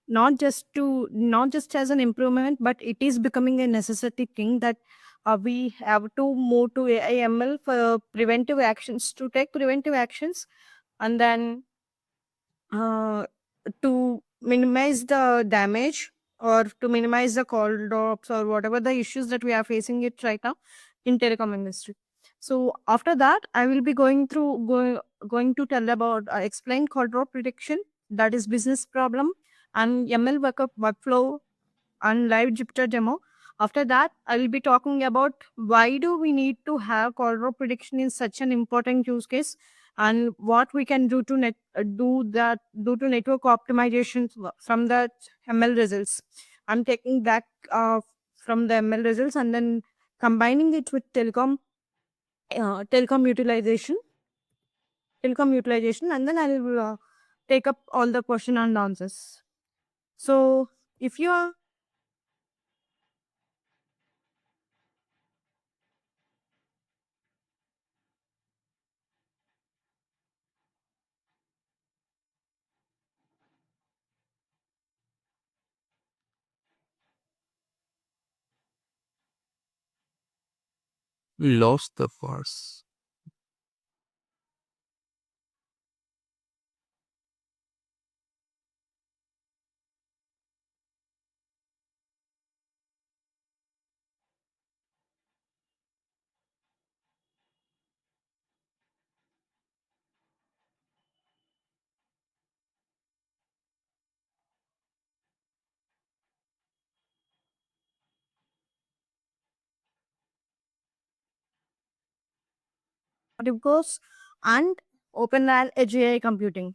not just as an improvement, but it is becoming a necessity thing that we have to move to AIML for preventive actions, to take preventive actions, and then uh, to minimize the damage, or to minimize the call drops, or whatever the issues that we are facing it right now in telecom industry. So after that, I will be going to tell about explain call drop prediction, that is business problem, and ML workflow, and live Jupyter demo. After that, I will be talking about why do we need to have call drop prediction in such an important use case, and what we can do to do to network optimization from the ML results. I'm taking back from the ML results and then combining it with telecom utilization, and then I will take up all the question and answers. So if you are We lost the farce. Course and OpenRAN Edge AI computing.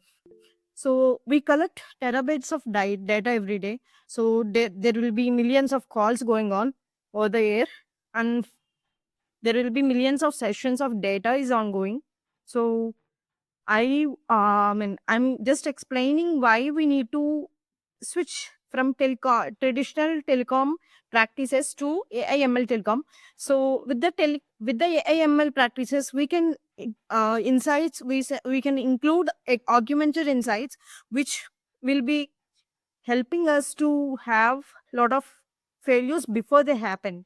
So we collect terabytes of data every day. So there will be millions of calls going on over the air, and there will be millions of sessions of data is ongoing. So I'm just explaining why we need to switch from traditional telecom practices to AIML telecom. So with the AIML practices, we can insights we can include augmented insights, which will be helping us to have lot of failures before they happen.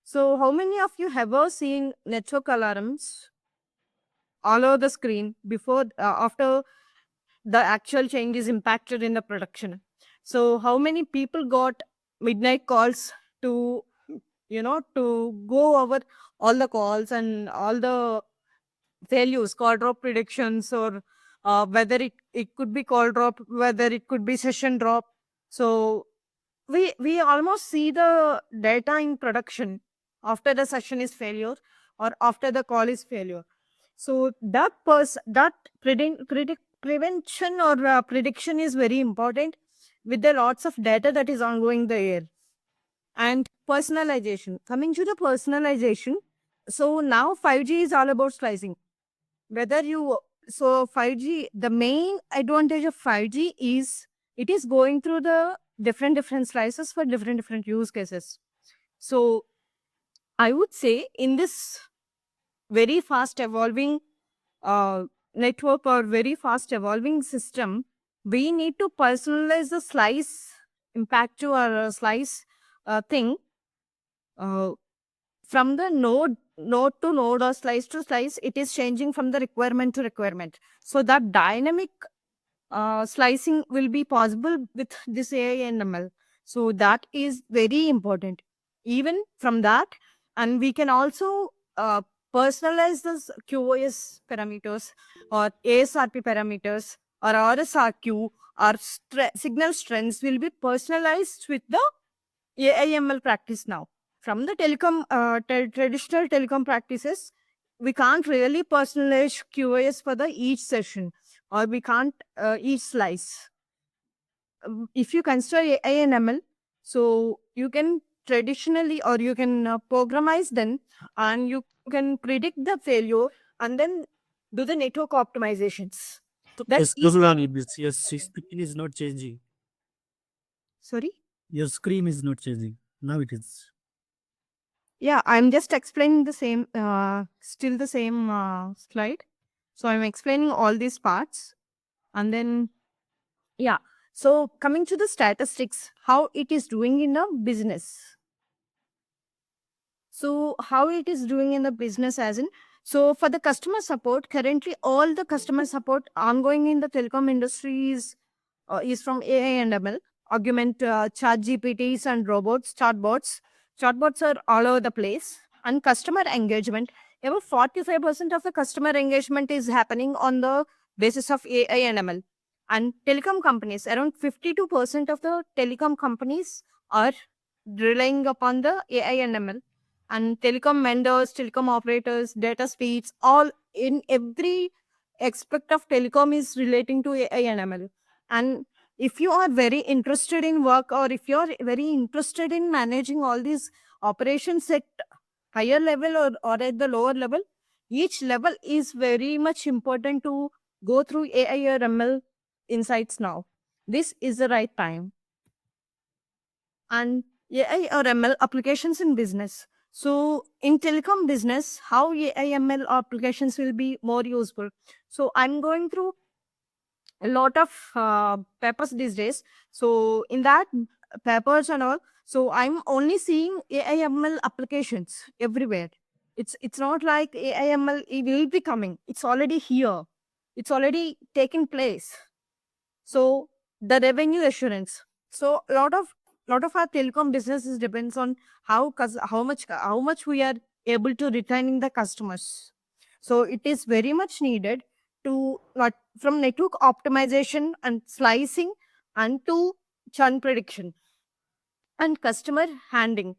So how many of you ever seen network alarms all over the screen before after the actual change is impacted in the production? So how many people got midnight calls to to go over all the calls and all the failures, call drop predictions, or whether it could be call drop, whether it could be session drop. So we almost see the data in production after the session is failure, or after the call is failure. So that prevention or prediction is very important with the lots of data that is ongoing the air. And personalization, coming to the personalization, so now 5G is all about slicing. Whether you So 5G, the main advantage of 5G is it is going through the different slices for different use cases. So I would say in this very fast evolving uh, network, or very fast evolving system, we need to personalize the slice impact to our slice thing, uh, from the node to node, or slice to slice. It is changing from the requirement to requirement. So that dynamic slicing will be possible with this AI and ML. So that is very important. Even from that, and we can also personalize the QoS parameters, or ASRP parameters, or RSRQ, or signal strengths will be personalized with the AIML practice now. From the traditional telecom practices, we can't really personalize QoS for the each session, or we can't each slice. If you consider AI and ML, so you can traditionally, or you can programize them, and you can predict the failure, and then do the network optimizations. That Excuse is me, Anibis. Your screen is not changing. sorry. Your screen is not changing. Now it is. Yeah, I'm just explaining the same, still the same slide. So I'm explaining all these parts, and then Yeah. So coming to the statistics, how it is doing in a business. So how it is doing in the business as in, so for the customer support, currently all the customer support ongoing in the telecom industry is from AI and ML, augment chat GPTs and robots, chatbots. Chatbots are all over the place. And customer engagement, about 45% of the customer engagement is happening on the basis of AI and ML. And telecom companies, around 52% of the telecom companies are relying upon the AI and ML. And telecom vendors, telecom operators, data speeds, all in every aspect of telecom is relating to AI and ML. And if you are very interested in work, or if you're very interested in managing all these operations at higher level, or at the lower level, each level is very much important to go through AI or ML insights now. This is the right time. And AI or ML applications in business. So in telecom business, how AI ML applications will be more useful. So I'm going through a lot of papers these days. So in that papers and all, so I'm only seeing AI ML applications everywhere. It's not like AI ML it will be coming. It's already here. It's already taken place. So the revenue assurance. So a lot of our telecom businesses depends on how much we are able to retaining the customers. So it is very much needed to not from network optimization and slicing and to churn prediction and customer handling.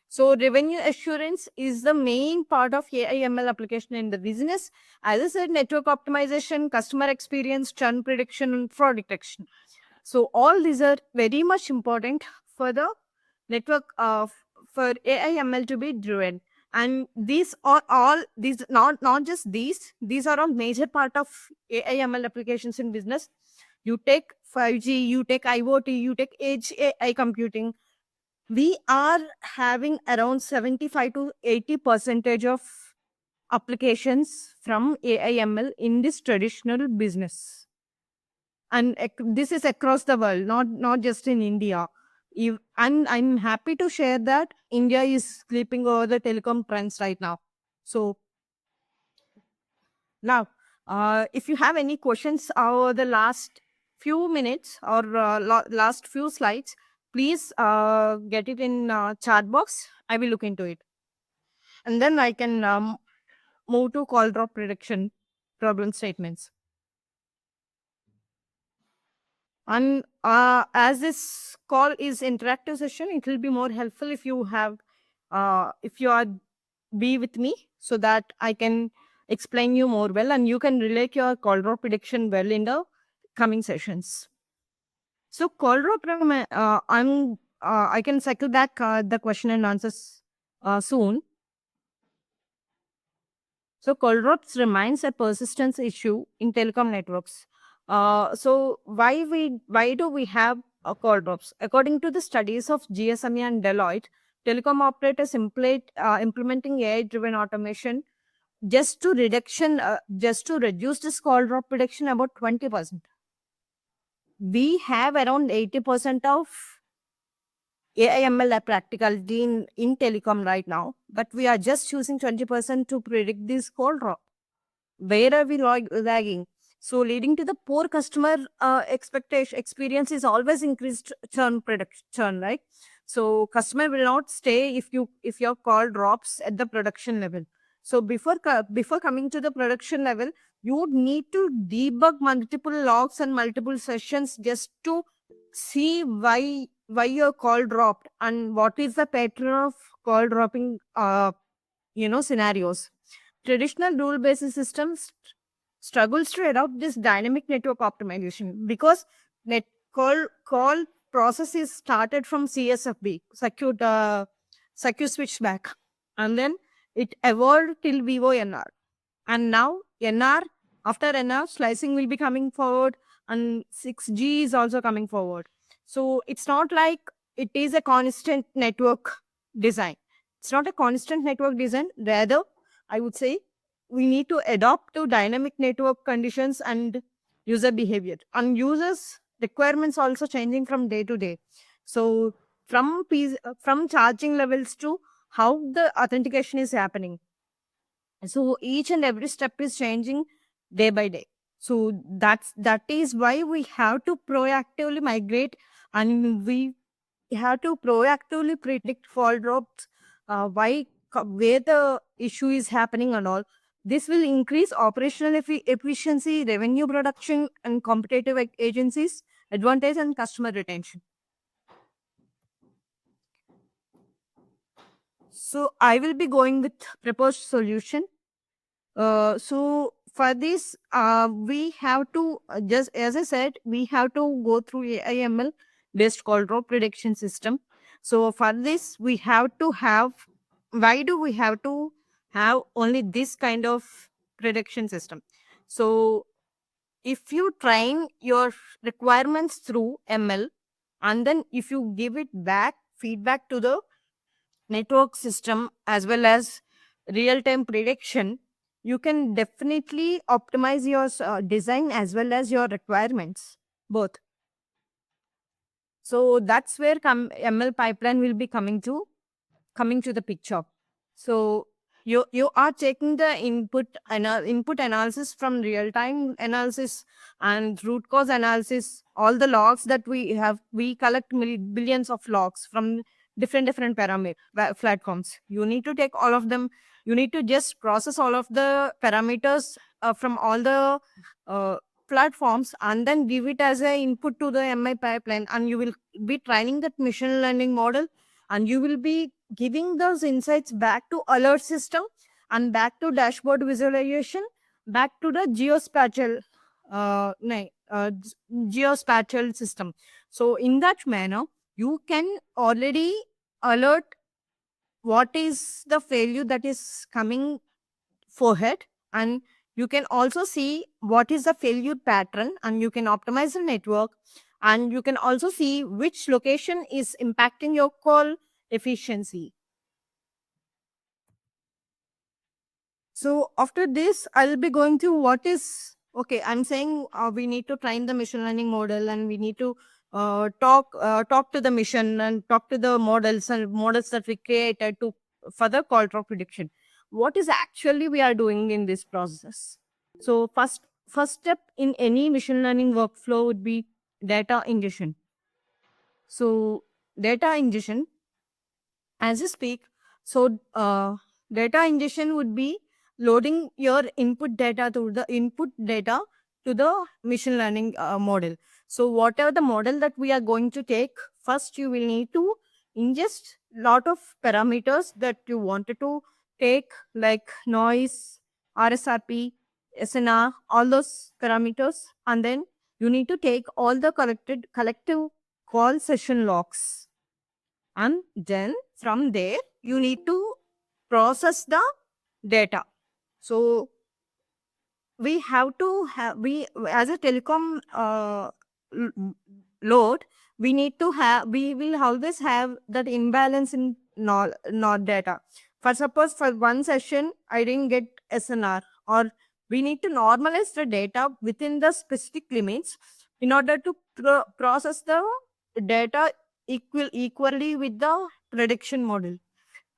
So revenue assurance is the main part of AI/ML application in the business. As I said, network optimization, customer experience, churn prediction, and fraud detection. So all these are very much important for the network of for AI/ML to be driven. And these are all these not just these are all major part of AI/ML applications in business. You take 5G, you take IoT, you take edge AI computing. We are having around 75 to 80 percentage of applications from AI/ML in this traditional business. And this is across the world, not just in India. And I'm happy to share that India is sleeping over the telecom trends right now. So now, if you have any questions over the last few minutes or last few slides, please get it in chat box. I will look into it, and then I can move to call drop prediction problem statements. And as this call is interactive session, it will be more helpful if you have, if you are be with me, so that I can explain you more well, and you can relate your call drop prediction well in the coming sessions. So call drop, I can cycle back the question and answers soon. So call drops remains a persistence issue in telecom networks. So why do we have call drops? According to the studies of GSME and Deloitte, telecom operators implementing AI-driven automation just to reduce this call drop prediction about 20%. We have around 80% of AI/ML practicality in telecom right now, but we are just using 20% to predict this call drop. Where are we lagging? So leading to the poor customer expectation experience is always increased churn, right? So customer will not stay if your call drops at the production level. So before coming to the production level, you would need to debug multiple logs and multiple sessions just to see why your call dropped and what is the pattern of call dropping scenarios. Traditional rule-based systems struggles to adopt this dynamic network optimization because net call process is started from CSFB, circuit switchback, and then it evolved till VoNR, and now NR. After NR, slicing will be coming forward, and 6G is also coming forward. So it's not like it is a constant network design. It's not a constant network design. Rather, I would say we need to adapt to dynamic network conditions and user behavior. And users requirements also changing from day to day. So from charging levels to how the authentication is happening. So each and every step is changing day by day. So that is why we have to proactively migrate, and we have to proactively predict fault drops, where the issue is happening and all. This will increase operational efficiency, revenue production, and competitive agencies advantage and customer retention. So I will be going with proposed solution. So for this, we have to just as I said, we have to go through AIML based call drop prediction system. So for this, we have to have. Why do we have to have only this kind of prediction system? So if you train your requirements through ML, and then if you give it back feedback to the network system as well as real time prediction, you can definitely optimize your design as well as your requirements both. So that's where ML pipeline will be coming to the picture. So you are taking the input analysis from real time analysis and root cause analysis, all the logs that we have. We collect billions of logs from different parameter platforms. You need to take all of them. You need to just process all of the parameters from all the uh, platforms, and then give it as an input to the MI pipeline, and you will be training that machine learning model, and you will be giving those insights back to alert system and back to dashboard visualization, back to the geospatial system. So in that manner, you can already alert what is the failure that is coming forehead, and you can also see what is the failure pattern, and you can optimize the network, and you can also see which location is impacting your call efficiency. So after this, I'll be going to what is okay. I'm saying we need to train the machine learning model, and we need to talk to the mission and talk to the models that we created to further call drop prediction. What is actually we are doing in this process? So first step in any machine learning workflow would be data ingestion. So data ingestion, as you speak, so data ingestion would be loading your input data to the machine learning model. So whatever the model that we are going to take, first you will need to ingest lot of parameters that you wanted to take, like noise, RSRP, SNR, all those parameters, and then you need to take all the collective call session logs, and then from there you need to process the data. So we have to have, we as a telecom l- load, we need to have, we will always have that imbalance in not data. For suppose for one session I didn't get SNR, or we need to normalize the data within the specific limits in order to process the data equally with the prediction model.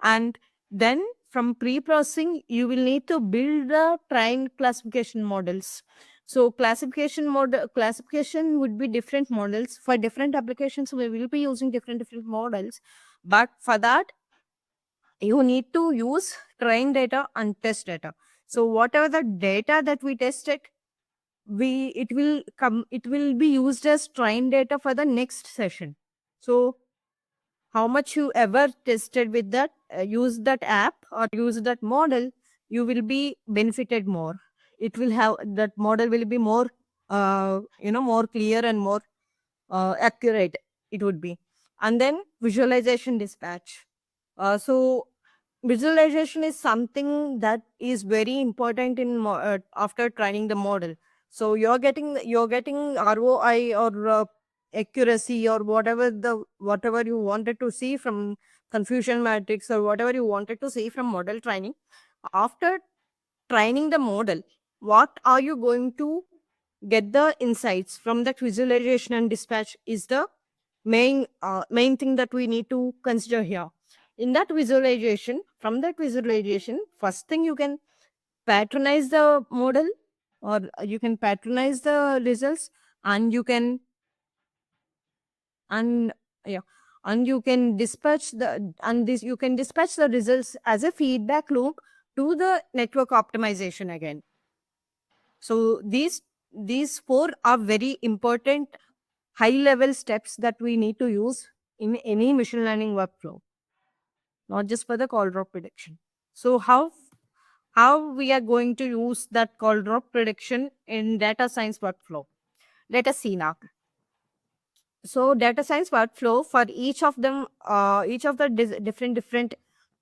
And then from pre-processing, you will need to build the trained classification models. So classification would be different models for different applications. We will be using different models, but for that you need to use train data and test data. So whatever the data that we tested, it will be used as train data for the next session. So how much you ever tested with that, use that app or use that model, you will be benefited more. It will have, that model will be more more clear and more accurate it would be. And then visualization dispatch. So visualization is something that is very important in after training the model. So you're getting ROI or accuracy or whatever you wanted to see from confusion matrix, or whatever you wanted to see from model training. After training the model, what are you going to get the insights from that visualization and dispatch is the main thing that we need to consider here. In that visualization, from that visualization, first thing you can patronize the model, or you can patronize the results, and you can and yeah and you can dispatch the and this you can dispatch the results as a feedback loop to the network optimization again. So these four are very important high level steps that we need to use in any machine learning workflow, not just for the call drop prediction. So how we are going to use that call drop prediction in data science workflow? Let us see now. So data science workflow, for each of them, each of the different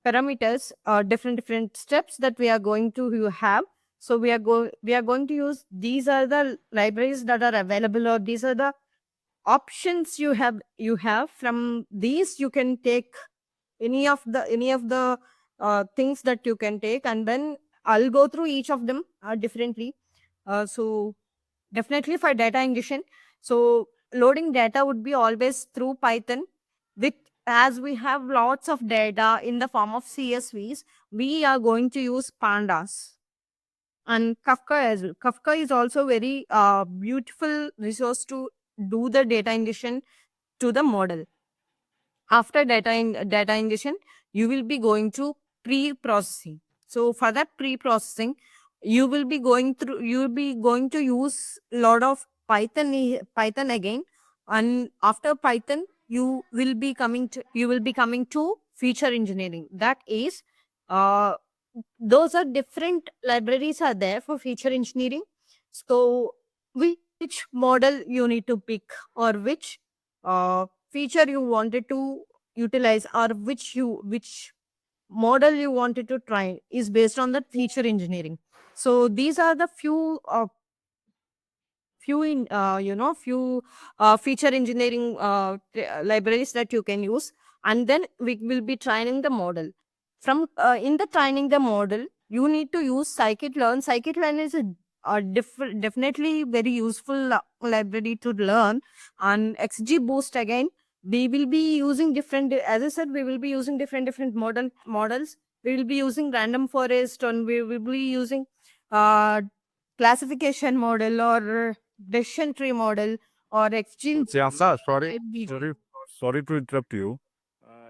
parameters, different steps that we are going to have. So we are going to use, these are the libraries that are available, or these are the options you have. From these you can take any of the things that you can take, and then I'll go through each of them differently. So definitely for data ingestion, so loading data would be always through Python. With, as we have lots of data in the form of CSVs, we are going to use pandas and Kafka as well. Kafka is also very beautiful resource to do the data ingestion to the model. After data ingestion, you will be going to pre-processing. So for that pre-processing, you will be going to use a lot of Python again, and after Python, you will be coming to feature engineering. That is, uh, those are different libraries are there for feature engineering. So which model you need to pick, or which feature you wanted to utilize, or which model you wanted to try, is based on that feature engineering. So these are the few feature engineering libraries that you can use, and then we will be training the model. From in the training the model, you need to use scikit-learn. Scikit-learn is definitely very useful library to learn. And XGBoost, again, we will be using different, as I said, we will be using different models. We will be using random forest, and we will be using uh, classification model, or decision tree model, or XG. Sir, sorry, XGBoost. sorry to interrupt you.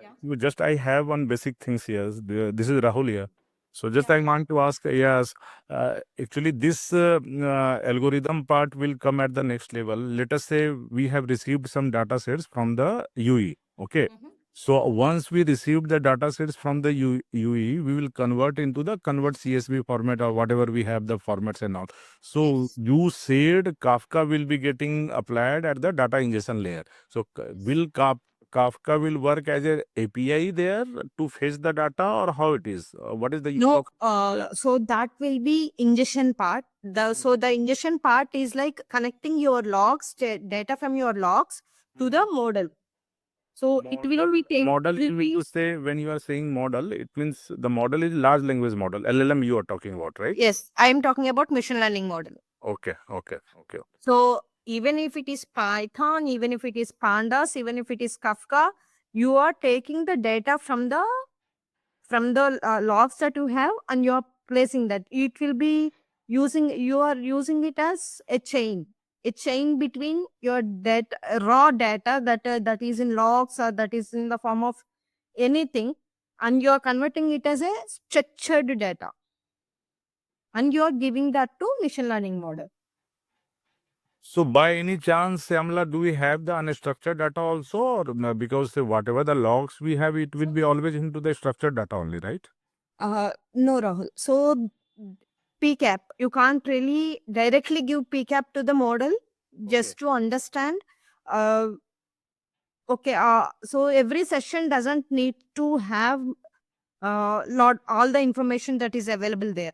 Yeah. You just I have one basic things here. This is Rahul here. So just I want to ask, yes, actually this algorithm part will come at the next level. Let us say we have received some data sets from the UE. Okay. Mhm. So once we received the data sets from the UE, we will convert into the convert CSV format or whatever we have the formats and all. So Yes. you said Kafka will be getting applied at the data ingestion layer. So will Kafka will work as a API there to fetch the data, or how it is? What is the use No, of? so that will be ingestion part. So the ingestion part is like connecting your logs, data from your logs to the model. So it will be Model, will when be you say, when you are saying model, it means the model is large language model, LLM you are talking about, right? yes, I am talking about machine learning model. Okay, okay, okay. So even if it is Python, even if it is Pandas, even if it is Kafka, you are taking the data from the logs that you have, and you are placing that. It will be you are using it as a chain between your data, raw data that is in logs, or that is in the form of anything, and you are converting it as a structured data, and you are giving that to machine learning model. So by any chance, Amla, do we have the unstructured data also, or because whatever the logs we have, it will be always into the structured data only, right? No, Rahul. So PCAP, you can't really directly give PCAP to the model just to understand. Uh, okay, so every session doesn't need to have lot all the information that is available there.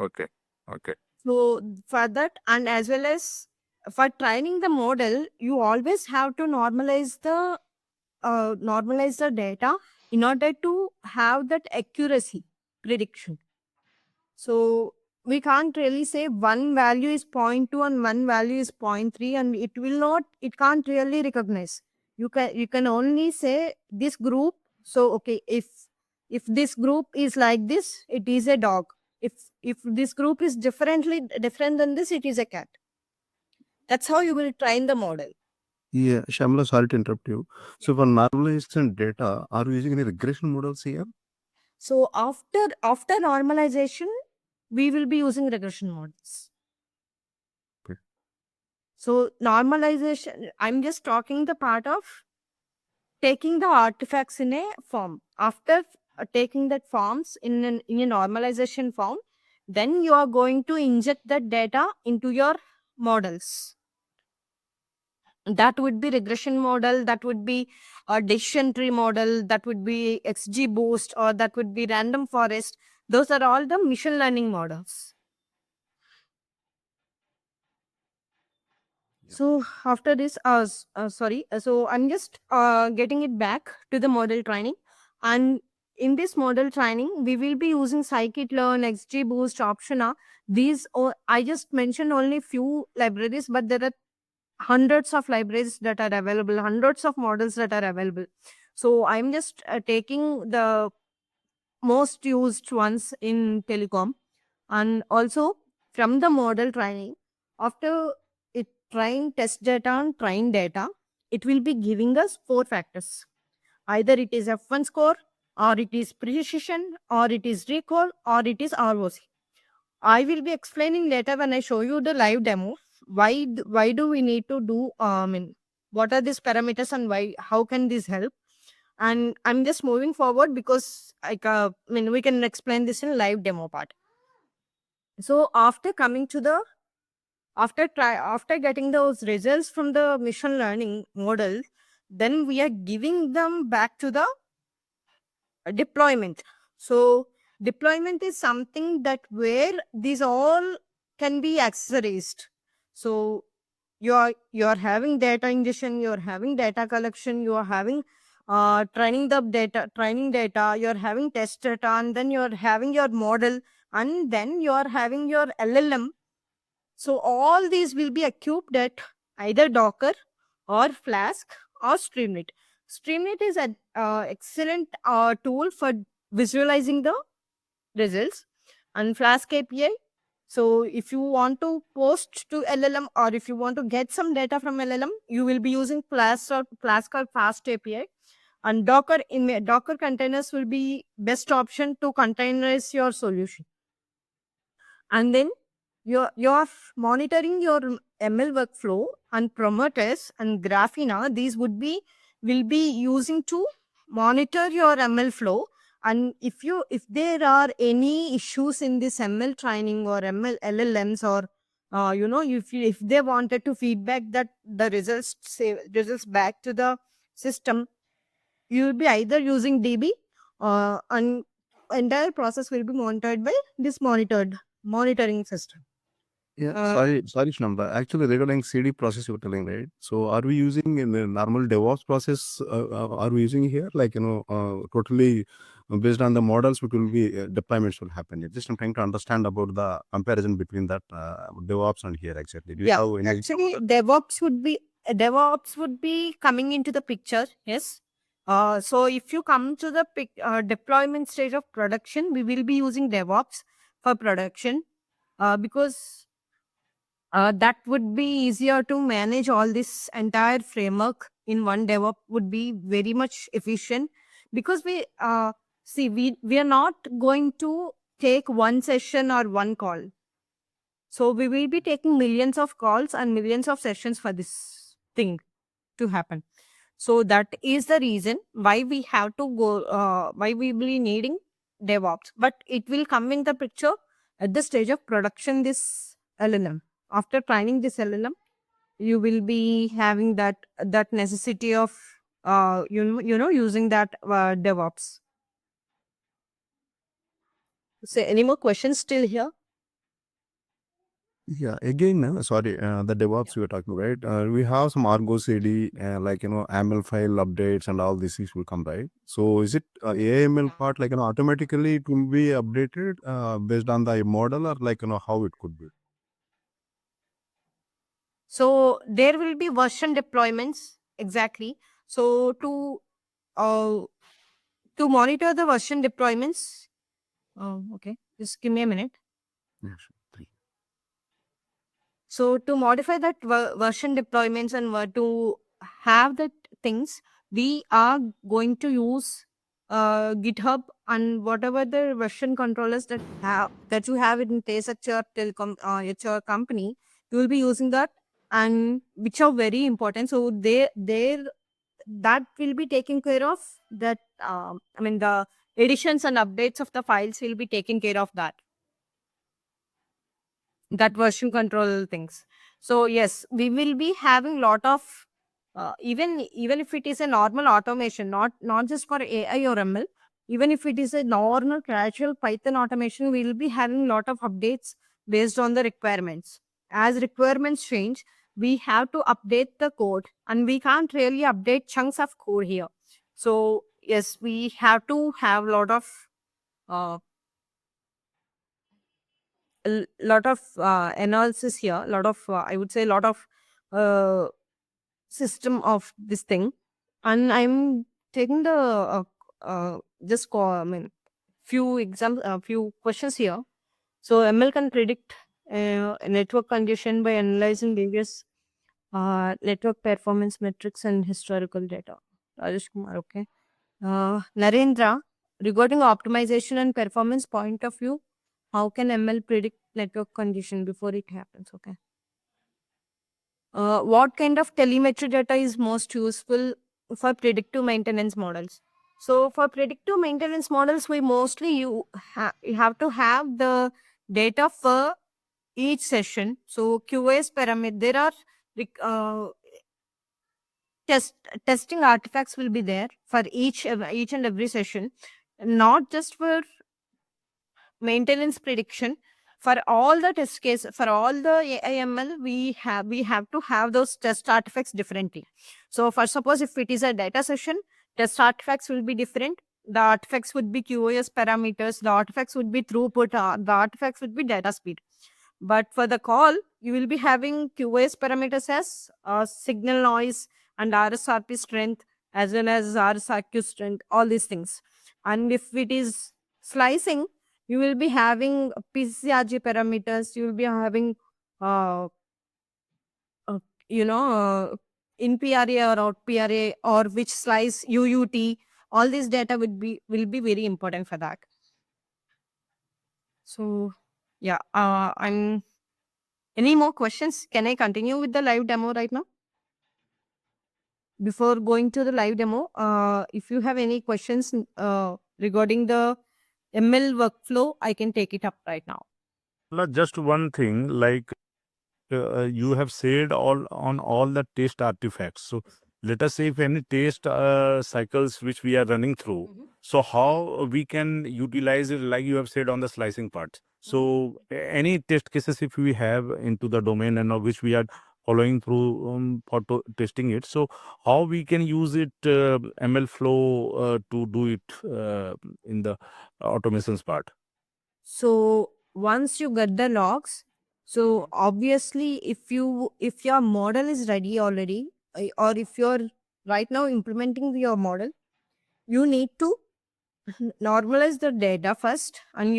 Okay, okay. So for that, and as well as for training the model, you always have to normalize the data in order to have that accuracy prediction. So we can't really say one value is 0.2 and one value is 0.3, and it can't really recognize. You can only say this group. So okay, if this group is like this, it is a dog. If this group is different than this, it is a cat. That's how you will train the model. Yeah, Shamla, sorry to interrupt you. So for normalization data, are we using any regression models here? So after normalization, we will be using regression models. Okay. So normalization, I'm just talking the part of taking the artifacts in a form. After taking that forms in a normalization form, then you are going to inject that data into your models. That would be regression model, that would be a decision tree model, that would be XGBoost, or that would be random forest. Those are all the machine learning models. So after this, so I'm just getting it back to the model training. And in this model training, we will be using scikit-learn, XGBoost, Optina. I just mentioned only few libraries, but there are hundreds of libraries that are available, hundreds of models that are available. So I'm just taking the most used ones in telecom. And also from the model training, after it train test data and train data, it will be giving us 4 factors. Either it is F1 score, or it is precision, or it is recall, or it is ROC. I will be explaining later when I show you the live demo why do we need to do what are these parameters and how can this help. And I'm just moving forward because we can explain this in live demo part. So after coming to the after getting those results from the machine learning model, then we are giving them back to the deployment. So deployment is something that where these all can be accessorized. So you're having data ingestion, you're having data collection, you're having training data, you're having test data, and then you're having your model, and then you're having your LLM. So all these will be equipped at either Docker or Flask or Streamlit. Streamlit is an excellent tool for visualizing the results, and Flask API. So if you want to post to LLM, or if you want to get some data from LLM, you will be using Flask or Fast API. And Docker containers will be best option to containerize your solution. And then you're monitoring your ML workflow, and Prometheus and Graphena, these will be using to monitor your ML flow. And if there are any issues in this ML training or ML LLMs, or if they wanted to feedback that the results back to the system, you will be either using DB, and entire process will be monitored by this monitoring system. Yeah, Uh, sorry, Shamla. Actually, regarding CD process you were telling, right? So are we using in the normal DevOps process? Are we using here, like, totally based on the models, which will be deployments will happen? Just I'm trying to understand about the comparison between that DevOps and here exactly. Do you Yeah, have any? actually, DevOps would be coming into the picture. Yes. So if you come to the deployment stage of production, we will be using DevOps for production, because that would be easier to manage all this entire framework in one DevOps, would be very much efficient, because we are not going to take one session or one call. So we will be taking millions of calls and millions of sessions for this thing to happen. So that is the reason why we have to go, why we will be needing DevOps. But it will come in the picture at the stage of production, this LLM. After training this LLM, you will be having that necessity of using that DevOps. So any more questions still here? Yeah, again, sorry, the DevOps you were talking, right? We have some Argo CD, like, AML file updates and all these things will come, right? So is it AML part, like, automatically it will be updated based on the model, or like, how it could be? So there will be version deployments exactly. So to monitor the version deployments, okay, just give me a minute. Yeah, sure. Thank you. So to modify that version deployments and to have that things, we are going to use GitHub and whatever the version controllers that you have in place at your telecom at your company, you will be using that, and which are very important. So they that will be taking care of that. I mean, the editions and updates of the files will be taking care of that version control things. So yes, we will be having lot of even if it is a normal automation, not just for AI or ML, even if it is a normal casual Python automation, we will be having lot of updates based on the requirements. As requirements change, we have to update the code, and we can't really update chunks of code here. So yes, we have to have lot of uh, lot of analysis here, lot of I would say lot of uh, system of this thing, and I'm taking the just I mean few questions here. So ML can predict a network condition by analyzing various network performance metrics and historical data. Rajesh Kumar, okay. Narendra, regarding optimization and performance point of view, how can ML predict network condition before it happens? Okay. What kind of telemetry data is most useful for predictive maintenance models? So for predictive maintenance models, we mostly you have to have the data for each session. So QoS parameter, there are uh, test testing artifacts will be there for each and every session, not just for maintenance prediction. For all the test case, for all the AIML, we have to have those test artifacts differently. So for suppose if it is a data session, test artifacts will be different. The artifacts would be QoS parameters, the artifacts would be throughput, the artifacts would be data speed. But for the call, you will be having QoS parameters as signal noise and RSRP strength, as well as RSRQ strength, all these things. And if it is slicing, you will be having PCRG parameters, you will be having, uh, uh, in PRA or out PRA, or which slice UUT, all this data will be very important for that. So yeah, I'm any more questions? Can I continue with the live demo right now? Before going to the live demo, if you have any questions regarding the ML workflow, I can take it up right now. Just one thing, like you have said all the test artifacts. So let us say if any test cycles which we are running through, so how we can utilize it, like you have said on the slicing part. So any test cases if we have into the domain and which we are following through for testing it, so how we can use it ML flow to do it in the automations part. So once you get the logs, so obviously if your model is ready already, or if you're right now implementing your model, you need to normalize the data first, and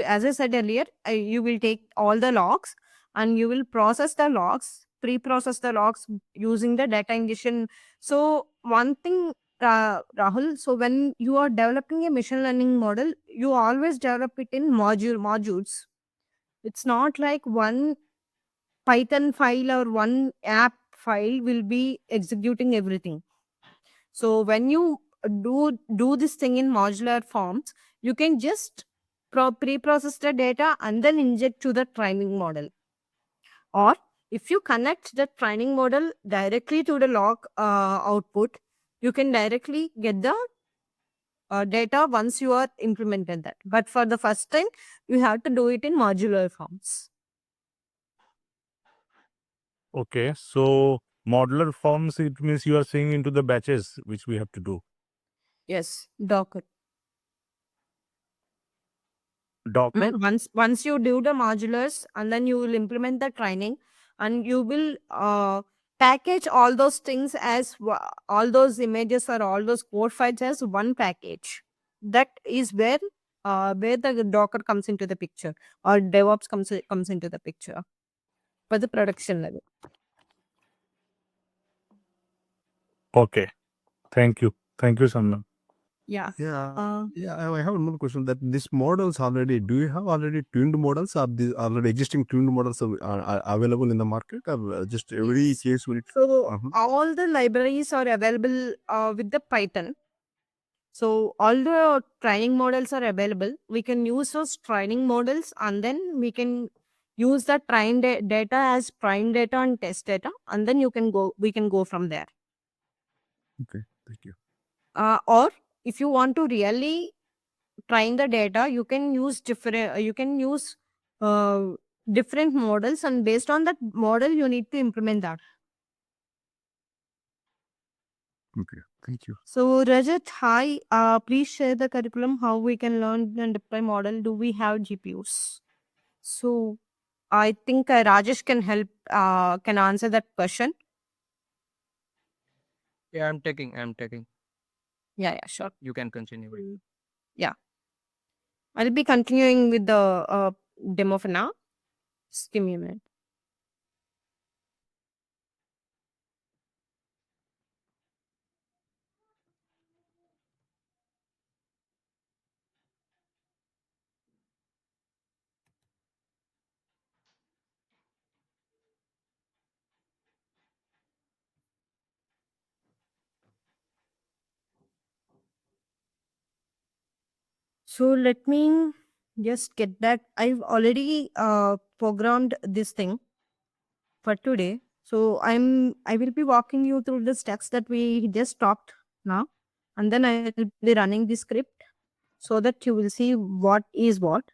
as I said earlier, you will take all the logs and you will process the logs, pre-process the logs using the data ingestion. So one thing, Rahul, so when you are developing a machine learning model, you always develop it in modules. It's not like one Python file or one app file will be executing everything. So when you do this thing in modular forms, you can just pre-process the data and then inject to the training model. Or if you connect the training model directly to the log output, you can directly get the data once you are implemented that. But for the first time, you have to do it in modular forms. Okay, so modular forms, it means you are saying into the batches which we have to do. Yes, Docker. Docker. Once you do the modulars and then you will implement the training and you will package all those things as all those images or all those code files as one package. That is where the Docker comes into the picture or DevOps comes into the picture for the production level. Okay, thank you, Samna. Yeah. Yeah. Uh, Yeah, I have one more question that these models already, do you have already tuned models? Are these already existing tuned models are available in the market or just every Yes. case will it? So Uh-huh. all the libraries are available with the Python. So all the training models are available. We can use those training models and then we can use the trained data as prime data and test data, and then we can go from there. Okay, thank you. Or if you want to really train the data, you can use different models, and based on that model, you need to implement that. Okay, thank you. So Rajat, hi. Please share the curriculum how we can learn and deploy model. Do we have GPUs? So I think Rajesh can help, can answer that question. Yeah, I'm taking. Yeah, sure. You can continue. Yeah, I'll be continuing with the demo for now. Just give me a minute. So let me just get back. I've already programmed this thing for today. So I will be walking you through the steps that we just talked now, and then I will be running the script so that you will see what is what.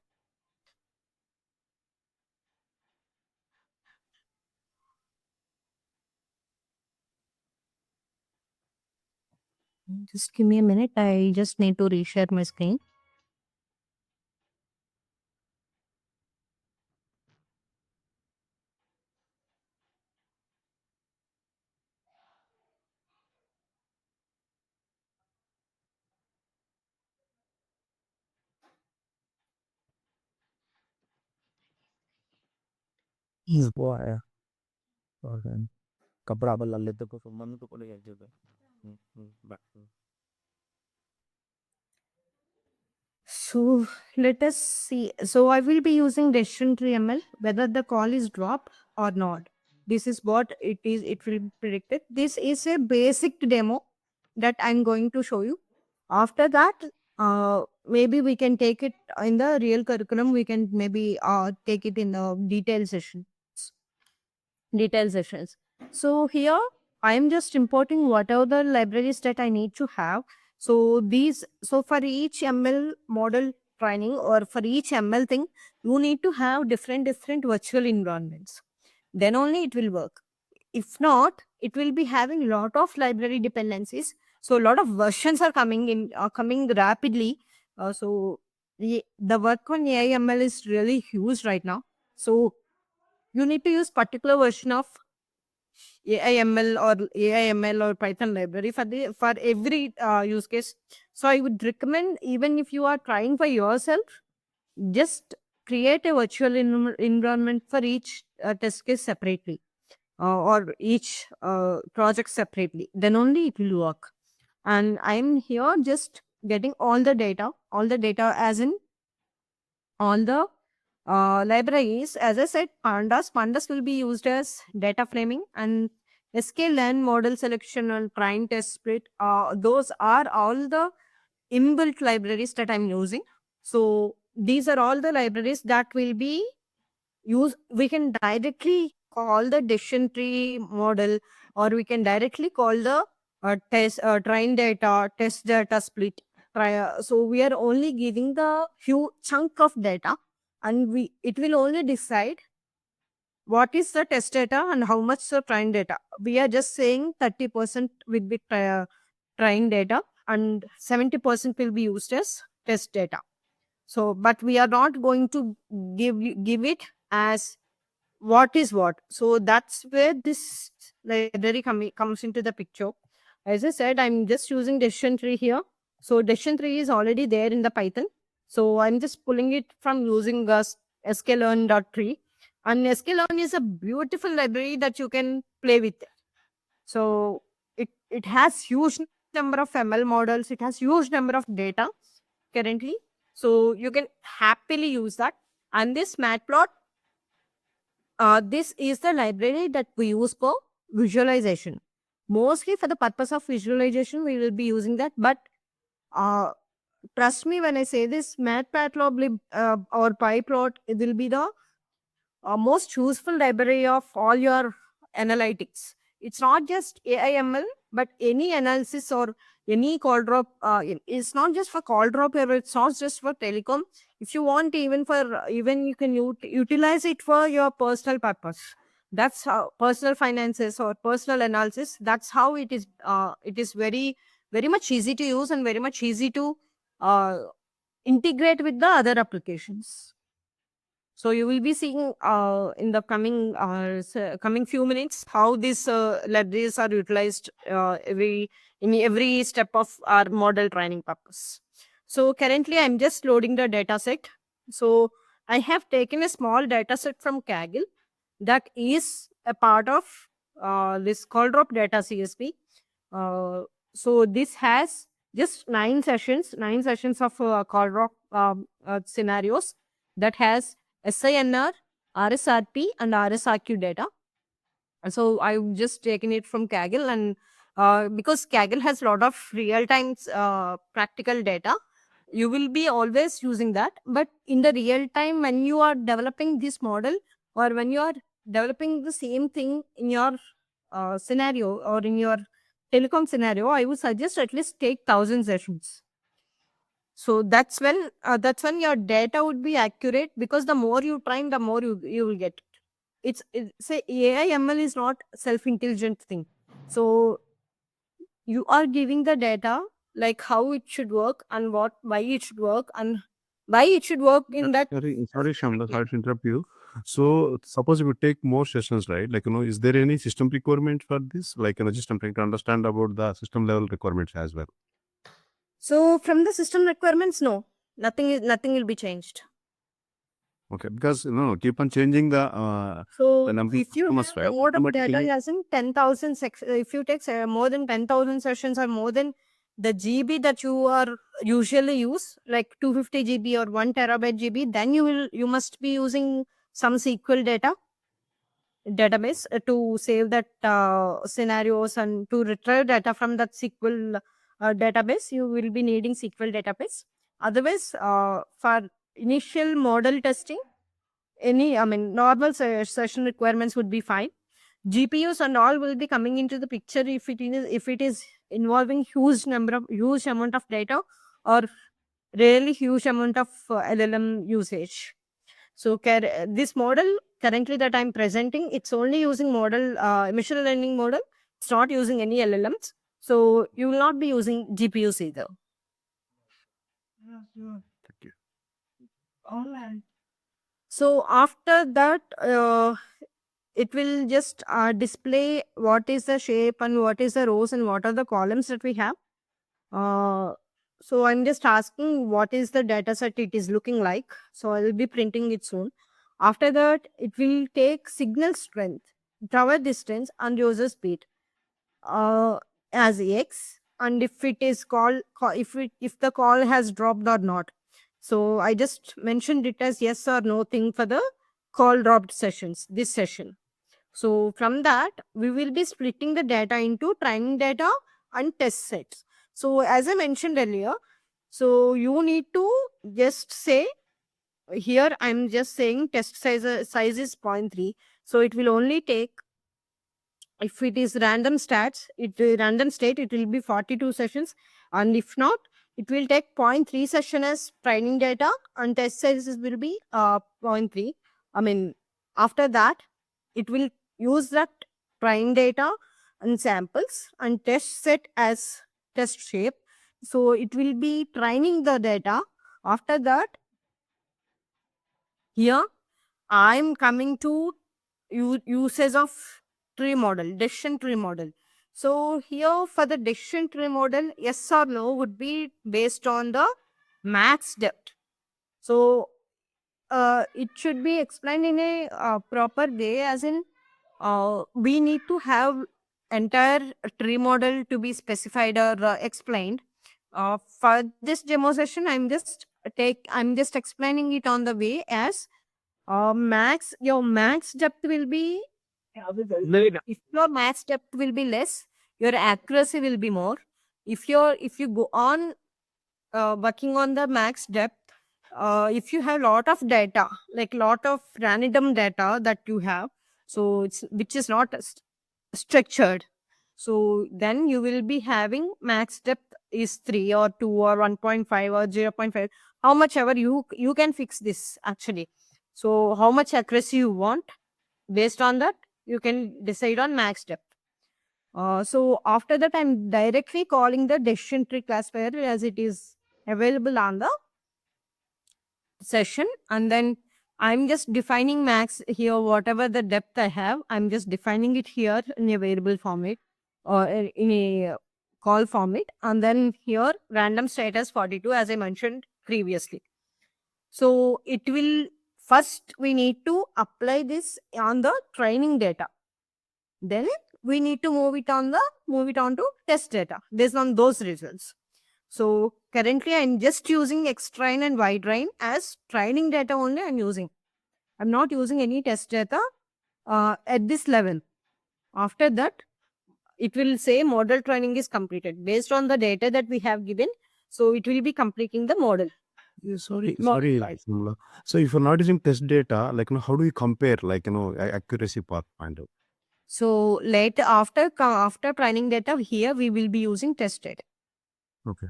Just give me a minute. I just need to reshare my screen. वो आया और then कपड़ा बदल लेते को फिर mummy को बोले जगह So let us see. So I will be using decision tree ML, whether the call is dropped or not. This is what it is. It will be predicted. This is a basic demo that I'm going to show you. After that, maybe we can take it in the real curriculum. We can maybe take it in the detail sessions. So here I am just importing whatever the libraries that I need to have. So for each ML model training or for each ML thing, you need to have different virtual environments. Then only it will work. If not, it will be having lot of library dependencies. So a lot of versions are coming rapidly. So the work on AI ML is really huge right now. So you need to use particular version of AIML or Python library for every use case. So I would recommend, even if you are trying for yourself, just create a virtual environment for each test case separately, or each project separately. Then only it will work. And I'm here just getting all the data as in all the libraries. As I said, pandas will be used as data framing, and sklearn model selection and train test split. Those are all the inbuilt libraries that I'm using. So these are all the libraries that will be used. We can directly call the decision tree model, or we can directly call the train data, test data split. So we are only giving the few chunk of data, and it will only decide what is the test data and how much the trained data. We are just saying 30% will be trained data and 70% will be used as test data. So, but we are not going to give it as what is what. So that's where this library comes into the picture. As I said, I'm just using decision tree here. So decision tree is already there in the Python. So I'm just pulling it from using sklearn.tree. And sklearn is a beautiful library that you can play with. So it has huge number of ML models. It has huge number of data currently. So you can happily use that. And this matplot, this is the library that we use for visualization. Mostly for the purpose of visualization, we will be using that. But trust me when I say this, matplotlib or pyplot, it will be the most useful library of all your analytics. It's not just AIML, but any analysis or any call drop. It's not just for call drop, or it's not just for telecom. If you want, even you can utilize it for your personal purpose. That's how personal finances or personal analysis. That's how it is. It is very much easy to use and very much easy to integrate with the other applications. So you will be seeing in the coming few minutes how these libraries are utilized in every step of our model training purpose. So currently I'm just loading the data set. So I have taken a small data set from Kaggle that is a part of this call drop data CSV. So this has just 9 sessions of call drop scenarios that has SINR, RSRP and RSRQ data. So I've just taken it from Kaggle, and because Kaggle has a lot of real-time practical data, you will be always using that. But in the real time, when you are developing this model or when you are developing the same thing in your scenario or in your telecom scenario, I would suggest at least take 1,000 sessions. So that's when your data would be accurate, because the more you train, the more you will get. It's say AI ML is not self-intelligent thing. So you are giving the data like how it should work and why it should work and why it should work in that. Sorry, Shamla, sorry to interrupt you. So suppose if you take more sessions, right? Like, is there any system requirement for this? Like, just I'm trying to understand about the system level requirements as well. So from the system requirements, no, nothing will be changed. Okay, because keep on changing the So number if you customers, have right? a lot of data Automatically- as in 10,000 if you take more than 10,000 sessions or more than the GB that you are usually use, like 250 GB or 1 terabyte GB, then you must be using some SQL database to save that scenarios and to retrieve data from that SQL database. You will be needing SQL database. Otherwise, for initial model testing, normal session requirements would be fine. GPUs and all will be coming into the picture if it is involving huge amount of data or really huge amount of LLM usage. So this model currently that I'm presenting, it's only using machine learning model. It's not using any LLMs. So you will not be using GPUs either. Thank you. All right. So after that, it will just display what is the shape and what is the rows and what are the columns that we have. So I'm just asking what is the data set it is looking like. So I will be printing it soon. After that, it will take signal strength, tower distance and user speed as X, and if it is if the call has dropped or not. So I just mentioned it as yes or no thing for the call dropped sessions, this session. So from that, we will be splitting the data into training data and test sets. So as I mentioned earlier, so you need to just say, here I'm just saying test size is 0.3. So it will only take, if it is random state, it will be 42 sessions. And if not, it will take 0.3 session as training data and test sizes will be 0.3. After that, it will use that train data and samples and test set as test shape. So it will be training the data. After that, here I'm coming to uses of tree model, decision tree model. So here for the decision tree model, yes or no would be based on the max depth. So it should be explained in a proper way, as in we need to have entire tree model to be specified or explained. For this demo session, I'm just explaining it on the way as your max depth will be, if your max depth will be less, your accuracy will be more. If you go on working on the max depth, if you have lot of data, like lot of random data that you have, so it's which is not structured, so then you will be having max depth is 3 or 2 or 1.5 or 0.5, how much ever you can fix this actually. So how much accuracy you want, based on that you can decide on max depth. So after that, I'm directly calling the decision tree classifier as it is available on the session, and then I'm just defining max here, whatever the depth I have, I'm just defining it here in a variable format or in a call format, and then here random status 42 as I mentioned previously. So it will, first we need to apply this on the training data, then we need to move it on to test data based on those results. So currently I'm just using X train and Y train as training data only I'm using. I'm not using any test data at this level. After that, it will say model training is completed based on the data that we have given. So it will be completing the model. Yeah, sorry, No, sorry, right. Simla. So if you're not using test data, like, how do you compare, like, accuracy part kind of? So later, after training data, here we will be using test data. Okay.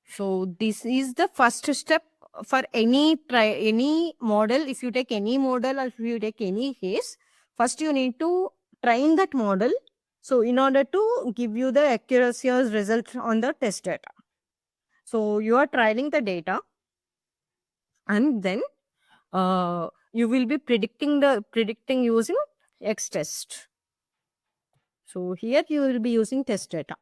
So this is the first step for any model. If you take any model or if you take any case, first you need to train that model. So in order to give you the accuracy or result on the test data. So you are trialing the data, and then you will be predicting using X test. So here you will be using test data.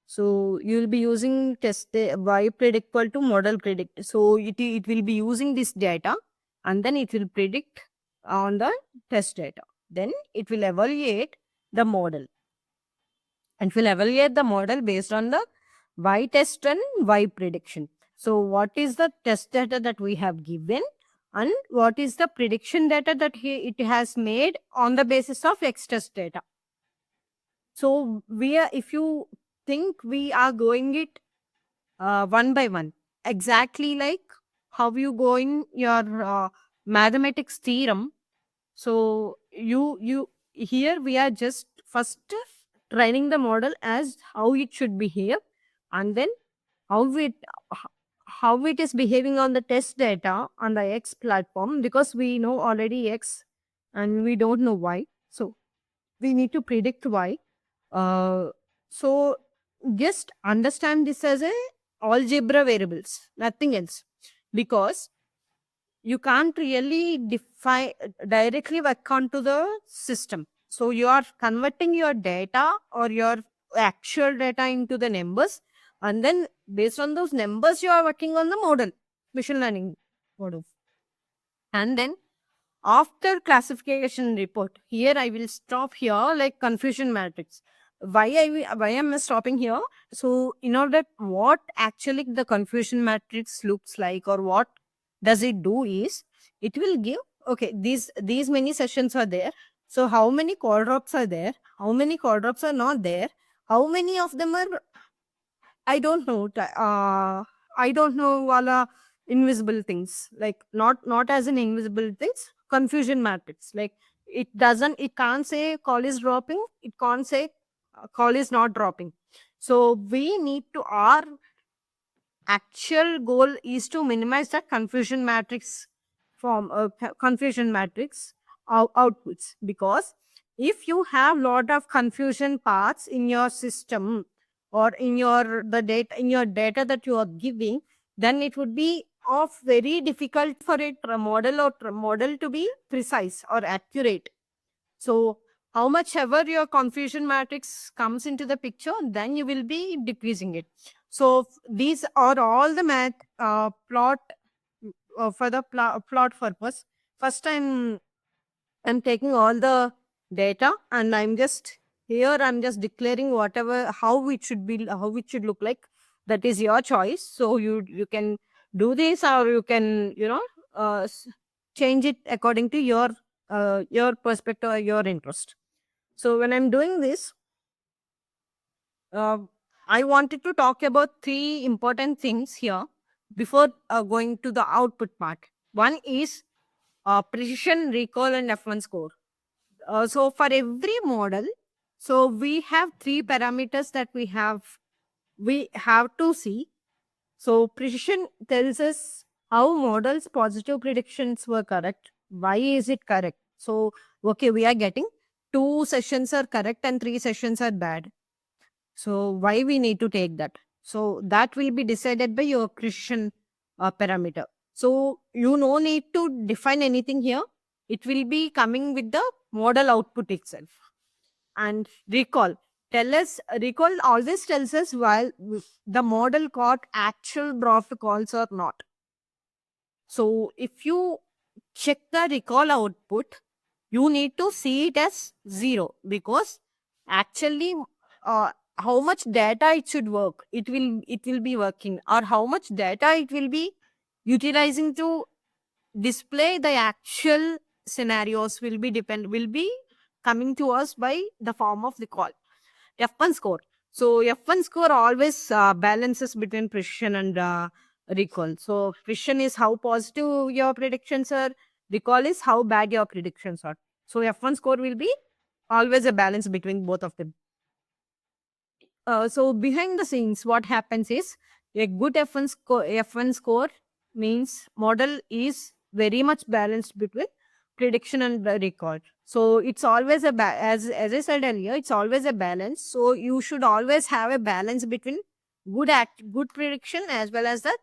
So you will be using test y predict equal to model predict. So it will be using this data, and then it will predict on the test data. Then it will evaluate the model, and will evaluate the model based on the y test and y prediction. So what is the test data that we have given, and what is the prediction data that it has made on the basis of X test data. So if you think we are going it one by one, exactly like how you go in your mathematics theorem. So you here we are just first training the model as how it should behave, and then how it is behaving on the test data on the X platform, because we know already X and we don't know Y. So we need to predict Y. So just understand this as a algebra variables, nothing else, because you can't really define directly work onto the system. So you are converting your data or your actual data into the numbers, and then based on those numbers you are working on the model, machine learning model. And then after classification report, here I will stop here, like confusion matrix. Why am I stopping here? So in order, what actually the confusion matrix looks like, or what does it do is, it will give, okay, these many sessions are there. So how many call drops are there? How many call drops are not there? How many of them are, I don't know. I don't know, wala invisible things, like not as an invisible things. Confusion matrix, like it can't say call is dropping. It can't say call is not dropping. So we need to, our actual goal is to minimize that confusion matrix confusion matrix outputs, because if you have lot of confusion paths in your system or in your data that you are giving, then it would be of very difficult for a model to be precise or accurate. So how much ever your confusion matrix comes into the picture, then you will be decreasing it. So these are all the plot for the plot purpose. First, I'm taking all the data, and I'm just declaring whatever how it should be, how it should look like. That is your choice. So you can do this, or you can change it according to your perspective or your interest. So when I'm doing this, I wanted to talk about three important things here before going to the output part. One is precision, recall, and F1 score. So for every model, so we have three parameters that we have to see. So precision tells us how models' positive predictions were correct. Why is it correct? So okay, we are getting 2 sessions are correct and 3 sessions are bad. So why we need to take that? So that will be decided by your precision parameter. So you no need to define anything here. It will be coming with the model output itself. And recall always tells us while the model caught actual draft calls or not. So if you check the recall output, you need to see it as 0, because actually how much data it should work, it will be working, or how much data it will be utilizing to display the actual scenarios will be coming to us by the form of the call. F1 score. So F1 score always balances between precision and recall. So precision is how positive your predictions are, recall is how bad your predictions are. So F1 score will be always a balance between both of them. So behind the scenes, what happens is a good F1 score means model is very much balanced between prediction and recall. So it's always as I said earlier, it's always a balance. So you should always have a balance between good prediction as well as the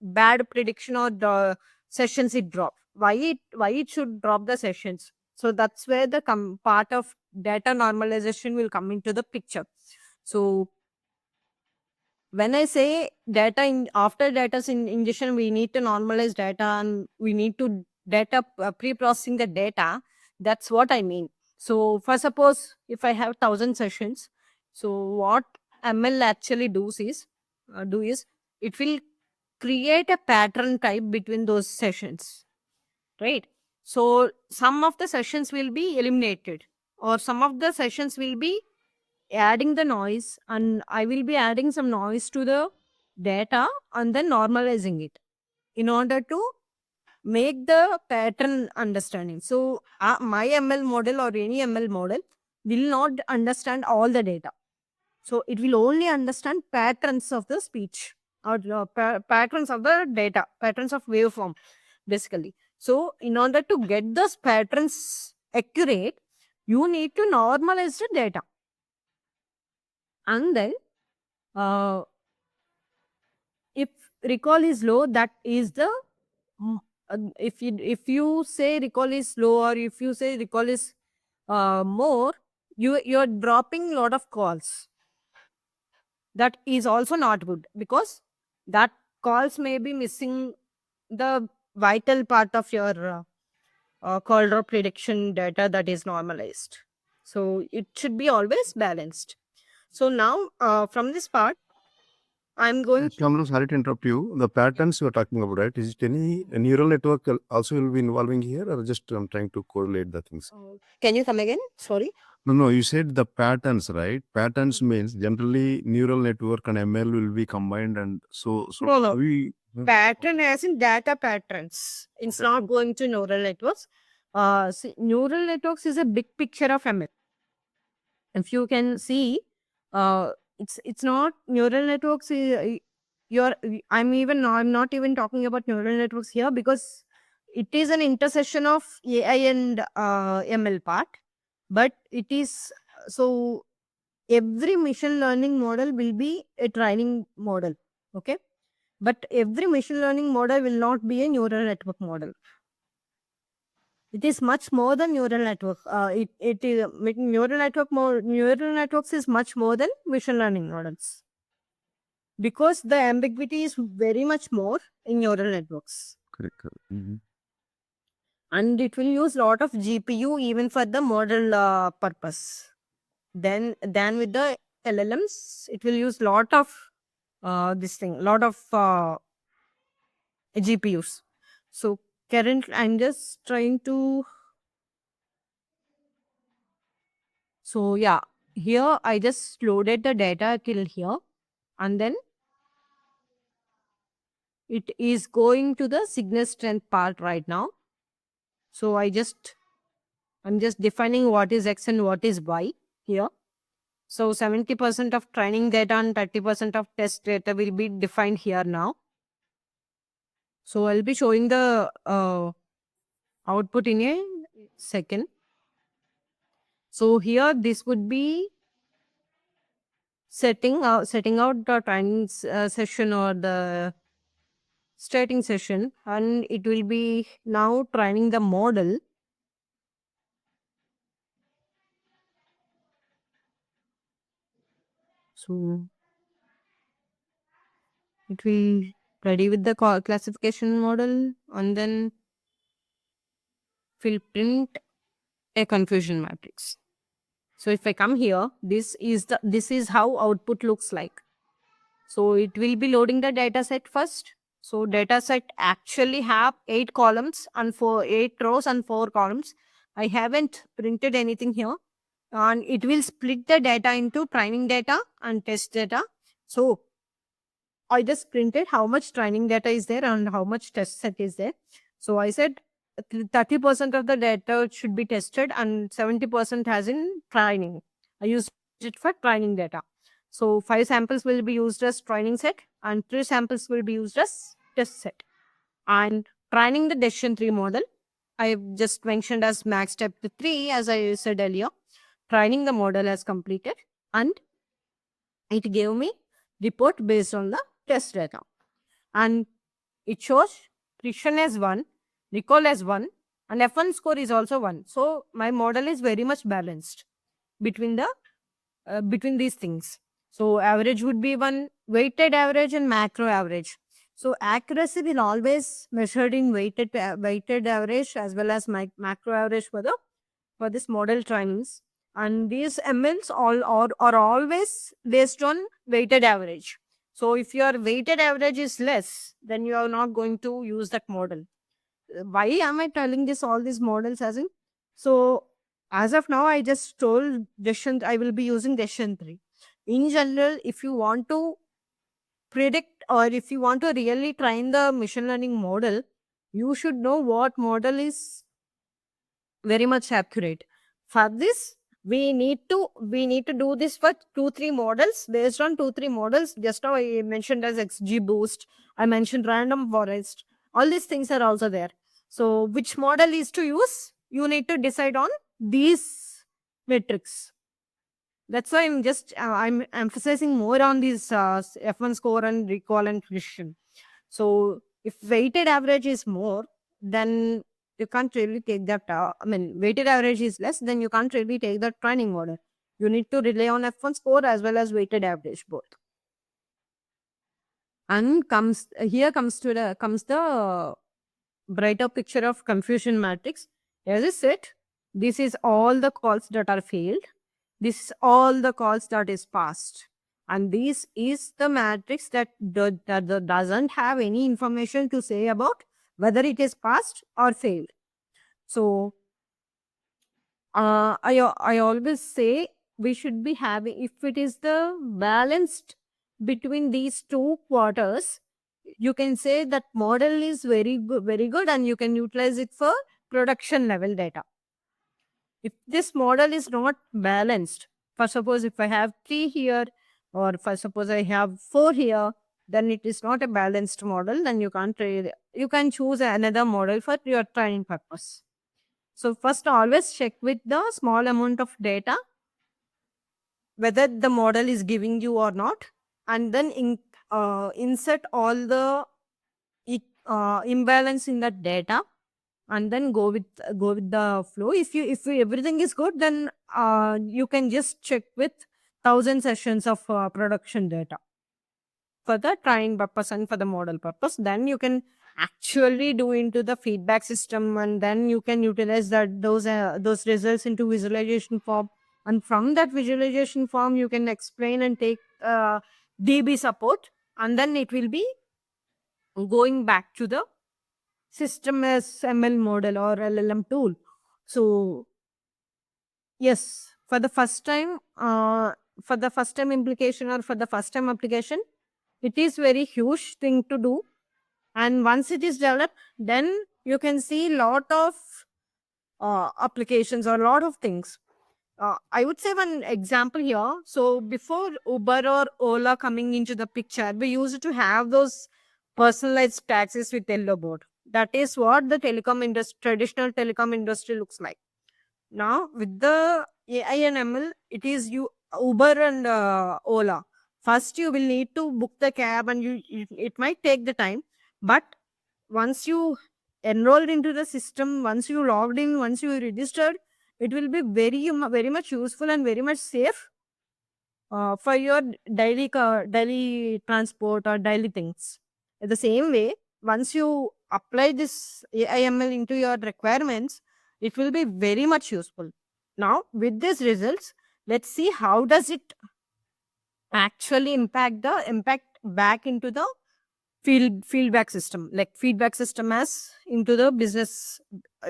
bad prediction or the sessions it drop. Why it should drop the sessions? So that's where the part of data normalization will come into the picture. So when I say after data ingestion, we need to normalize data and we need to pre-processing the data. That's what I mean. So for suppose if I have 1,000 sessions, so what ML actually does is it will create a pattern type between those sessions, right? So some of the sessions will be eliminated, or some of the sessions will be adding the noise, and I will be adding some noise to the data and then normalizing it in order to make the pattern understanding. So my ML model or any ML model will not understand all the data. So it will only understand patterns of the speech or patterns of the data, patterns of waveform basically. So in order to get those patterns accurate, you need to normalize the data. And then if recall is low, that is the if you say recall is low, or if you say recall is more, you're dropping lot of calls. That is also not good, because that calls may be missing the vital part of your call drop prediction data that is normalized. So it should be always balanced. So now from this part, I'm going to... Kamran, sorry to interrupt you. The patterns you are talking about, right? Is it any neural network also will be involving here, or just I'm trying to correlate the things? Can you come again? Sorry. No, you said the patterns, right? Patterns means generally neural network and ML will be combined, and so No. we Pattern as in data patterns. It's not going to neural networks. See, neural networks is a big picture of ML. If you can see, it's not neural networks. I'm not even talking about neural networks here, because it is an intersection of AI and ML part, but it is so every machine learning model will be a training model. Okay, but every machine learning model will not be a neural network model. It is much more than neural network. It is neural networks is much more than machine learning models, because the ambiguity is very much more in neural networks, Correct. and it will use lot of GPU even for the model purpose. Then with the LLMs, it will use lot of lot of GPUs. So currently, I'm just trying to. So yeah, here I just loaded the data till here, and then it is going to the signal strength part right now. So I'm just defining what is X and what is Y here. So 70% of training data and 30% of test data will be defined here now. So I'll be showing the output in a second. So here this would be setting out the training session or the starting session, and it will be now training the model. So it will ready with the classification model, and then will print a confusion matrix. So if I come here, this is how output looks like. So it will be loading the data set first. So data set actually have 8 columns and 8 rows and 4 columns. I haven't printed anything here, and it will split the data into training data and test data. So I just printed how much training data is there and how much test set is there. So I said 30% of the data should be tested and 70% has in training. I used it for training data. So 5 samples will be used as training set and 3 samples will be used as test set. And training the decision tree model, I have just mentioned as max step 3, as I said earlier. Training the model has completed, and it gave me report based on the test data. And it shows precision as 1, recall as 1, and F1 score is also 1. So my model is very much balanced between the between these things. So average would be 1, weighted average and macro average. So accuracy will always measured in weighted average as well as macro average for this model trainings. And these MLs are always based on weighted average. So if your weighted average is less, then you are not going to use that model. Why am I telling this all these models as in? So as of now, I just told I will be using decision tree. In general, if you want to predict or if you want to really train the machine learning model, you should know what model is very much accurate. For this, we need to do this for 2-3 models. Based on 2-3 models, just now I mentioned as XGBoost, I mentioned random forest, all these things are also there. So which model is to use, you need to decide on these metrics. That's why I'm emphasizing more on these F1 score and recall and precision. So if weighted average is more, then you can't really take that. Weighted average is less, then you can't really take that training model. You need to rely on F1 score as well as weighted average both. And comes the brighter picture of confusion matrix. As I said, this is all the calls that are failed. This is all the calls that is passed. And this is the matrix that doesn't have any information to say about whether it is passed or failed. So I always say we should be having, if it is the balanced between these 2 quarters, you can say that model is very good and you can utilize it for production level data. If this model is not balanced, for suppose if I have 3 here, or for suppose I have 4 here, then it is not a balanced model. Then you can't you can choose another model for your training purpose. So first always check with the small amount of data whether the model is giving you or not, and then insert all the imbalance in that data, and then go with the flow. If everything is good, then you can just check with 1,000 sessions of production data for the training purpose and for the model purpose. Then you can actually do into the feedback system, and then you can utilize those results into visualization form, and from that visualization form you can explain and take DB support, and then it will be going back to the system as ML model or LLM tool. So yes, for the first time implication or for the first time application, it is very huge thing to do. And once it is developed, then you can see lot of applications or lot of things. I would say one example here. So before Uber or Ola coming into the picture, we used to have those personalized taxis with yellow board. That is what the traditional telecom industry looks like. Now with the AI and ML, it is Uber and Ola. First, you will need to book the cab, and it might take the time. But once you enrolled into the system, once you logged in, once you registered, it will be very much useful and very much safe for your daily transport or daily things. The same way, once you apply this AIML into your requirements, it will be very much useful. Now, with these results, let's see how does it actually impact back into the feedback system, like feedback system as into the business,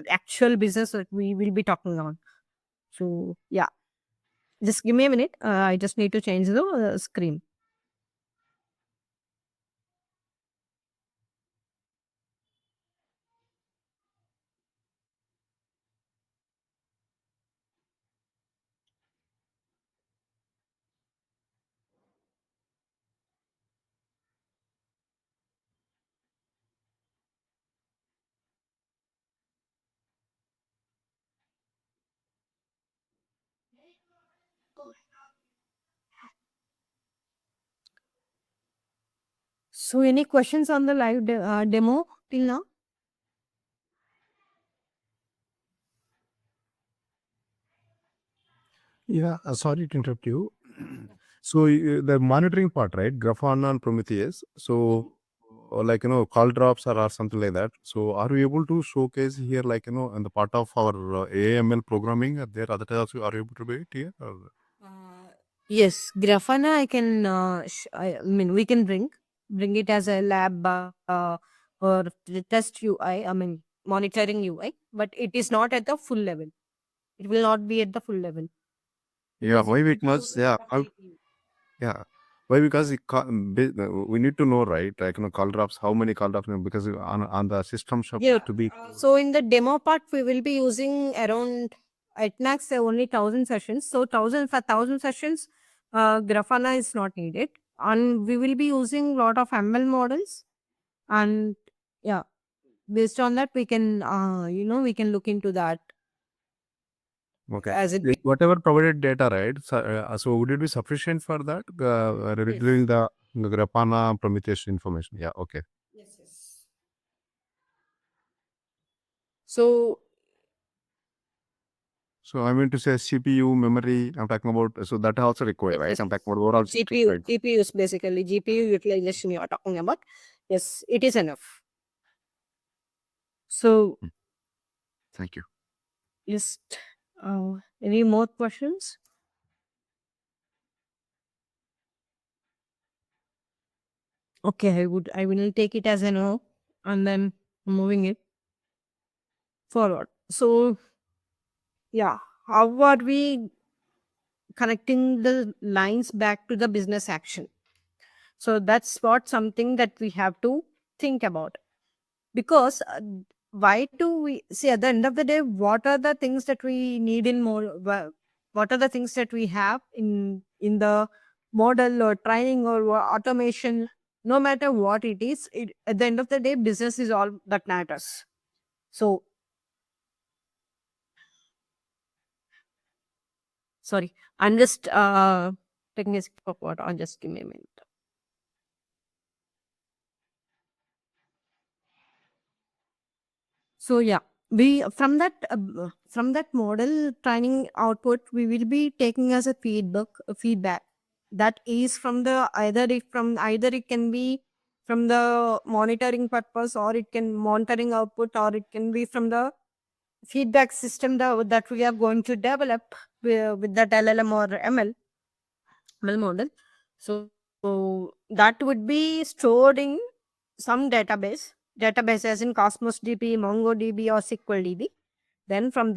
actual business that we will be talking on. So yeah, just give me a minute. I just need to change the screen. So any questions on the live demo till now? Yeah, sorry to interrupt you. So the monitoring part, right? Grafana and Prometheus. So like call drops or something like that. So are we able to showcase here, like in the part of our AML programming? There other also are you able to do it here? Or? Yes, Grafana I can, I mean, we can bring it as a lab or the test UI, I mean, monitoring UI, but it is not at the full level. It will not be at the full level. Yeah, why? Because yeah. Why? Because we need to know, right? Like call drops, how many call drops? Because on the system shop Yeah. to be. So in the demo part, we will be using around at max only 1,000 sessions. So 1,000 sessions, Grafana is not needed, and we will be using lot of ML models, and yeah, based on that we can we can look into that. Okay. As it Whatever provided data, right? So would it be sufficient for that? Retrieving the Grafana Prometheus information. Yeah. Okay. Yes. So So I mean to say CPU, memory, I'm talking about, so that also required, right? I'm talking about overall GPU, right? GPU is basically GPU utilization you are talking about. Yes, it is enough. So Thank you. just any more questions? Okay, I will take it as a no, and then moving it forward. So yeah, how are we connecting the lines back to the business action? So that's what something that we have to think about, because why do we see at the end of the day, what are the things that we need in more, what are the things that we have in the model or training or automation No matter what it is, at the end of the day, business is all that matters. So, sorry, I'm just taking a sip of water. Just give me a minute. So yeah, we from that model training output, we will be taking as a feedback that is from the either it can be from the monitoring purpose, or it can monitoring output, or it can be from the feedback system that we are going to develop with that LLM or ML model. So that would be stored in some database as in Cosmos DB, MongoDB, or SQL DB. Then from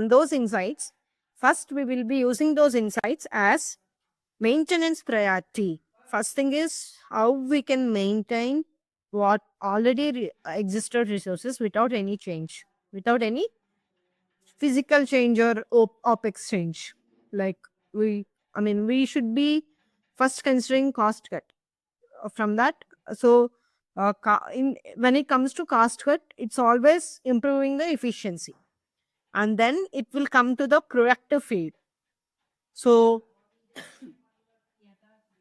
those insights, first we will be using those insights as maintenance priority. First thing is how we can maintain what already existed resources without any change, without any physical change or OPEX change. Like we should be first considering cost cut from that. So, when it comes to cost cut, it's always improving the efficiency, and then it will come to the proactive field. So,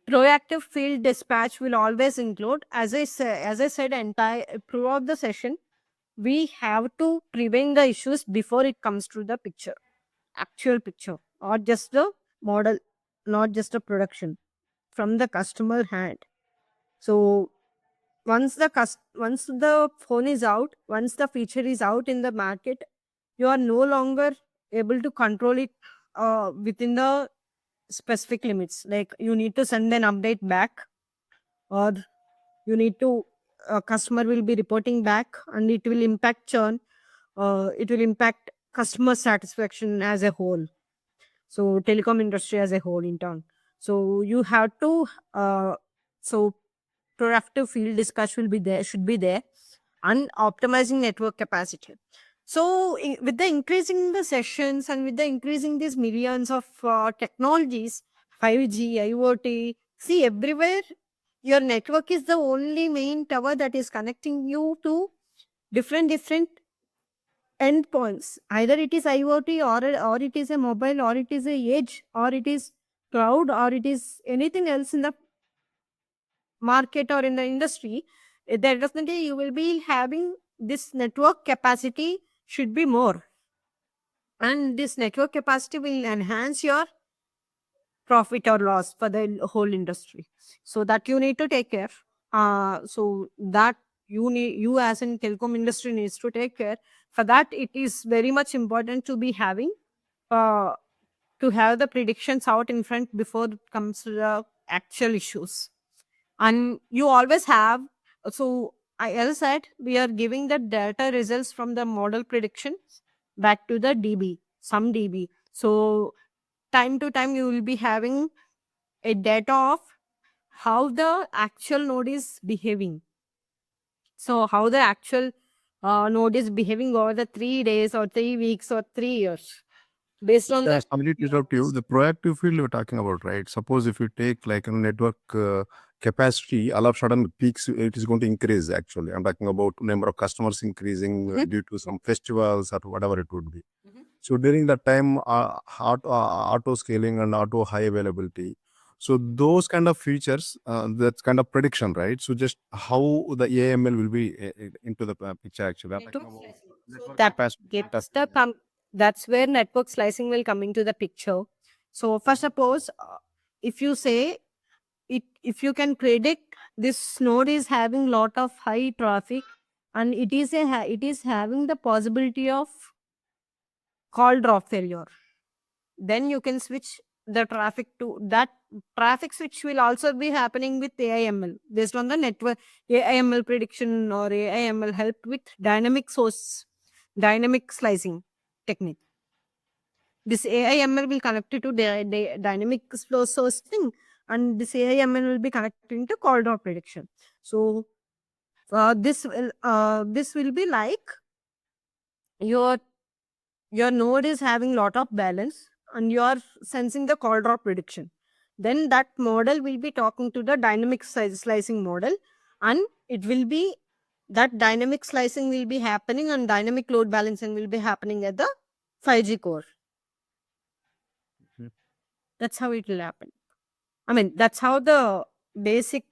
proactive field dispatch will always include, as I said, entire throughout the session, we have to prevent the issues before it comes to the actual picture, or just the model, not just a production from the customer hand. So once the phone is out, once the feature is out in the market, you are no longer able to control it within the specific limits. Like you need to send an update back, or you need to customer will be reporting back, and it will impact churn. It will impact customer satisfaction as a whole. So telecom industry as a whole in turn. So you have to so proactive field dispatch should be there, and optimizing network capacity. So with the increasing the sessions, and with the increasing these millions of technologies, 5G, IoT, see everywhere your network is the only main tower that is connecting you to different endpoints. Either it is IoT, or it is a mobile, or it is a edge, or it is cloud, or it is anything else in the market or in the industry. There definitely you will be having this network capacity should be more, and this network capacity will enhance your profit or loss for the whole industry. So that you need to take care. So that you as in telecom industry needs to take care. For that, it is very much important to be having uh, to have the predictions out in front before it comes to the actual issues. And you always have, so as I said, we are giving the data results from the model prediction back to the some DB. So time to time you will be having a data of how the actual node is behaving. So how the actual node is behaving over the 3 days or 3 weeks or 3 years based on the Sorry to interrupt you. The proactive field you're talking about, right? Suppose if you take like a network capacity, all of a sudden peaks, it is going to increase actually. I'm talking about number of customers increasing due to some festivals or whatever it would be. So during that time, auto scaling and auto high availability. So those kind of features, that's kind of prediction, right? So just how the AML will be into the picture actually. I'm talking about network that capacity. gets the that's where network slicing will come into the picture. So first suppose if you say if you can predict this node is having lot of high traffic, and it is having the possibility of call drop failure, then you can switch the traffic to that. Traffic switch will also be happening with AIML based on the network AIML prediction, or AIML help with dynamic slicing technique. This AIML will connect it to the dynamic flow sourcing, and this AIML will be connecting to call drop prediction. So this will be like your node is having lot of balance, and you are sensing the call drop prediction. then that model will be talking to the dynamic slicing model, and it will be that dynamic slicing will be happening and dynamic load balancing will be happening at the 5G core. Mhm. That's how it will happen. I mean, that's how the basic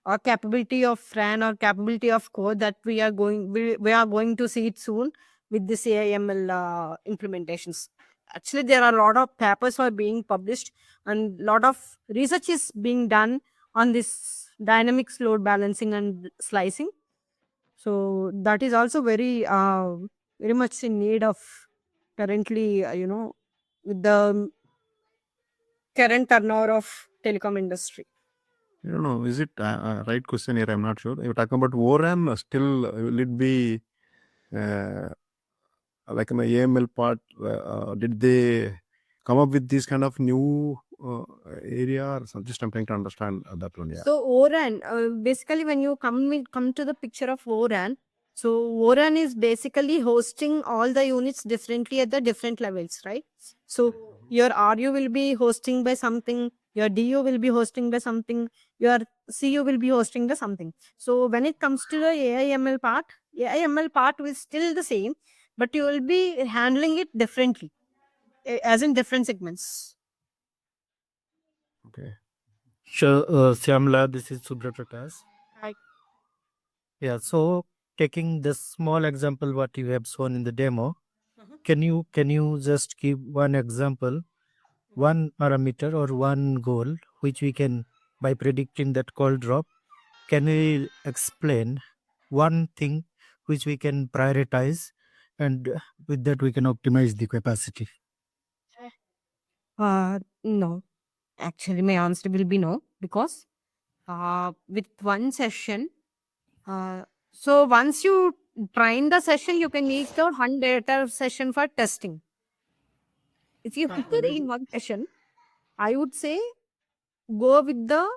or capability of RAN or capability of code that we are going to see it soon with this AIML implementations. Actually, there are a lot of papers are being published and lot of research is being done on this dynamics load balancing and slicing. So that is also very much in need of currently, with the current turnover of telecom industry. I don't know. Is it right question here? I'm not sure. You're talking about ORAN. Still, will it be uh, like an AML part? Did they come up with this kind of new area or something? Just I'm trying to understand that one. Yeah. So ORAN, basically when you come to the picture of ORAN, so ORAN is basically hosting all the units differently at the different levels, right? So your RU will be hosting by something, your DU will be hosting by something, your CU will be hosting by something. So when it comes to the AIML part is still the same, but you will be handling it differently, as in different segments. Okay. Sure, Syamla, this is Subra Prakash. Hi. Yeah, so taking this small example what you have shown in the demo, Mhm. can you just give one example, one parameter or one goal which we can, by predicting that call drop, can we explain one thing which we can prioritize, and with that we can optimize the capacity? No. Actually, my answer will be no, because with one session, so once you train the session, you can use the 100 session for testing. If you put it in one session, I would say go with the.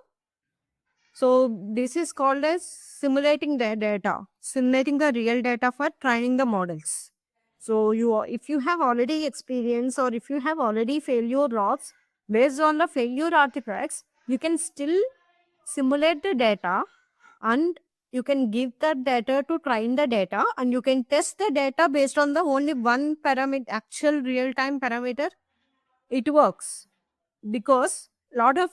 So this is called as simulating the data, simulating the real data for training the models. So if you have already experience or if you have already failure logs based on the failure artifacts, you can still simulate the data and you can give that data to train the data, and you can test the data based on the only one parameter, actual real time parameter. It works because lot of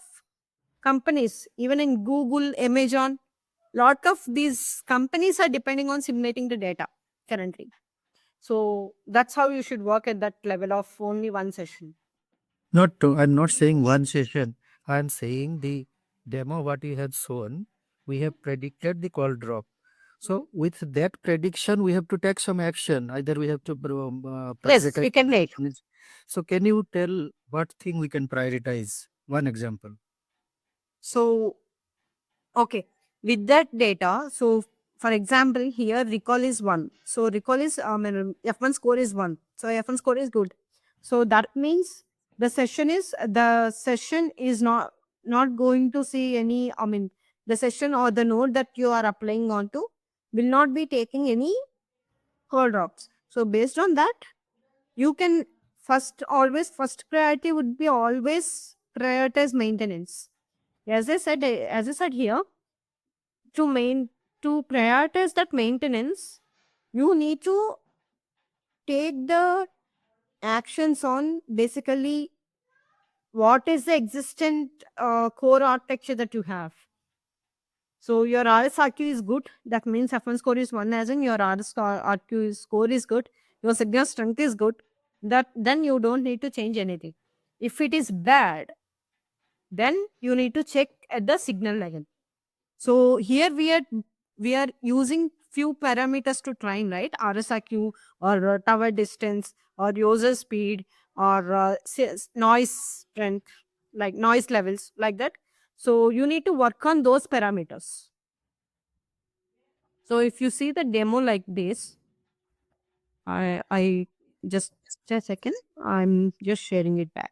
companies, even in Google, Amazon, lot of these companies are depending on simulating the data currently. So that's how you should work at that level of only one session. I'm not saying one session. I'm saying the demo what you have shown, we have predicted the call drop. So with that prediction, we have to take some action. Either we have to Yes, prioritize. we can make. So can you tell what thing we can prioritize? One example. So, okay, with that data, so for example, here recall is 1. So recall is, F1 score is 1. So F1 score is good. So that means the session is not going to see any, the session or the node that you are applying onto will not be taking any call drops. So based on that, you can first priority would be always prioritize maintenance. As I said here, to prioritize that maintenance, you need to take the actions on basically what is the existent core architecture that you have. So your RSRQ is good. That means F1 score is 1, as in your RSRQ score is good. Your signal strength is good. Then you don't need to change anything. If it is bad, then you need to check at the signal level. So here we are using few parameters to train, right? RSIQ or tower distance or user speed or noise strength, like noise levels, like that. So you need to work on those parameters. So if you see the demo like this, I just a second, I'm just sharing it back.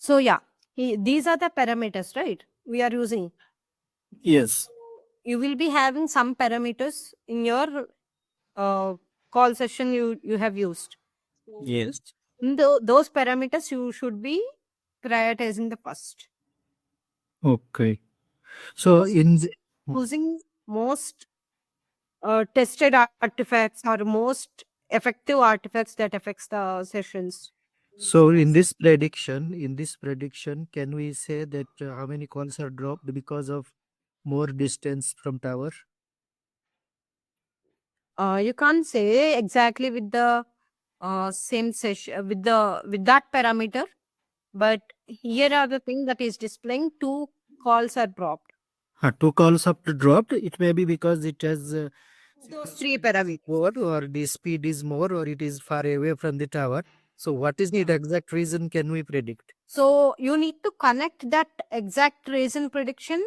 So yeah, these are the parameters, right? We are using. Yes. You will be having some parameters in your call session you have used. Yes. Those parameters you should be prioritizing the first. Okay. So in the, Using most tested artifacts or most effective artifacts that affects the sessions. so in this prediction, can we say that how many calls are dropped because of more distance from tower? You can't say exactly with the same session with that parameter, but here are the things that is displaying 2 calls are dropped. Two calls have dropped. It may be because it has Those 3 parameters. more, or the speed is more, or it is far away from the tower. So what is the exact reason can we predict? So you need to connect that exact reason prediction.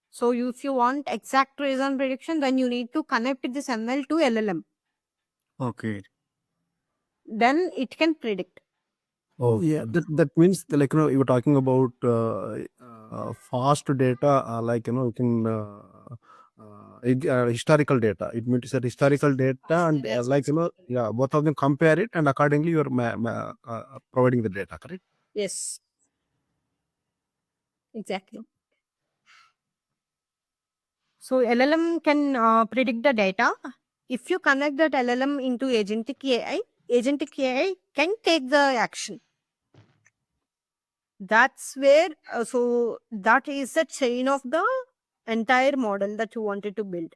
So if you want exact reason prediction, then you need to connect this ML to LLM. Okay. Then it can predict. Oh, Yeah, that means like you were talking about fast data, like you can historical data. It means that historical data and like yeah, both of them compare it and accordingly you are providing the data, correct? Yes. Exactly. So LLM can predict the data. If you connect that LLM into agentic AI can take the action. That's where, so that is the chain of the entire model that you wanted to build.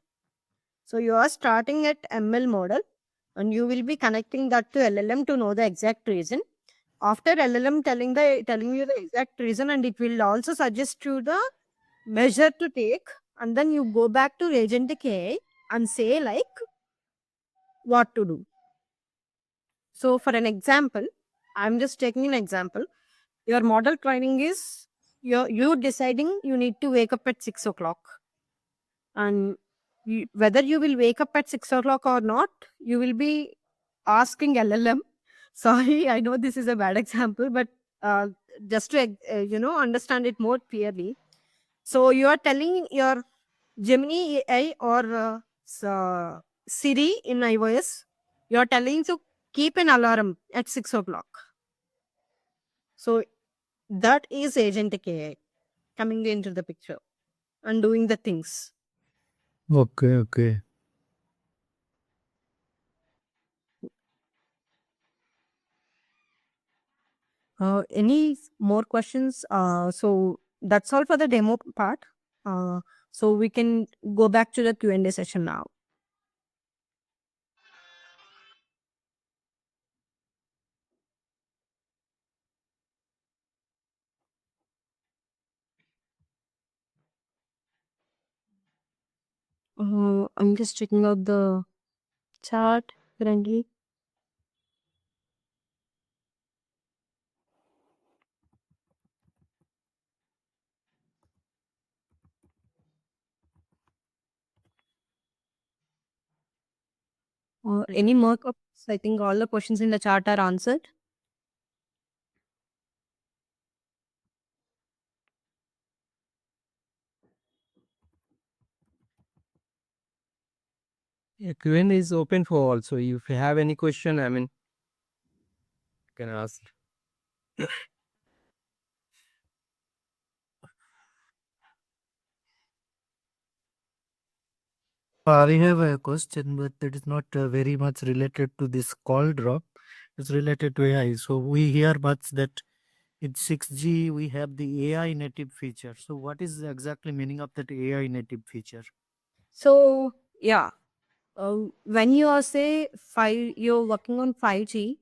So you are starting at ML model and you will be connecting that to LLM to know the exact reason. After LLM telling you the exact reason, and it will also suggest you the measure to take, and then you go back to agentic AI and say like what to do. So for an example, I'm just taking an example. Your model training is you deciding you need to wake up at 6 o'clock, and whether you will wake up at 6 o'clock or not, you will be asking LLM. Sorry, I know this is a bad example, but just to understand it more clearly. So you are telling your Gemini AI or Siri in iOS, you are telling to keep an alarm at 6 o'clock. So that is agentic AI coming into the picture and doing the things. Okay, okay. Any more questions? So that's all for the demo part. So we can go back to the Q&A session now. I'm just checking out the chart currently. Any more questions? I think all the questions in the chart are answered. Yeah, Q&A is open for all. So if you have any question, I mean, you can ask. I have a question, but that is not very much related to this call drop. It's related to AI. So we hear much that in 6G we have the AI native feature. So what is the exactly meaning of that AI native feature? So yeah, when you are you're working on 5G,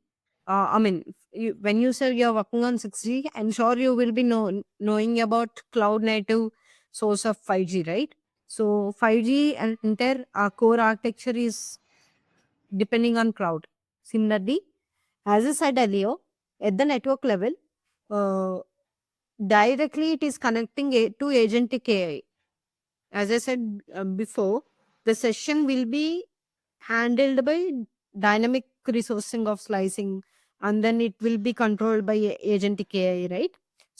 I mean, when you say you're working on 6G, I'm sure you will be knowing about cloud native source of 5G, right? So 5G and entire core architecture is depending on cloud. Similarly, as I said earlier, at the network level, uh, directly it is connecting to agentic AI. As I said before, the session will be handled by dynamic resourcing of slicing, and then it will be controlled by agentic AI, right?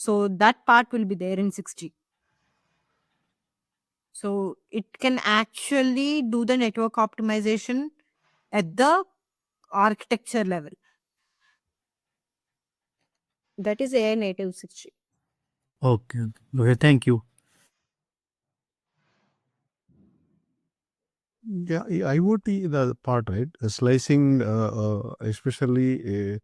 So that part will be there in 6G. So it can actually do the network optimization at the architecture level. That is AI native 6G. Okay. Okay. Thank you. Yeah, IoT the part, right? Slicing, especially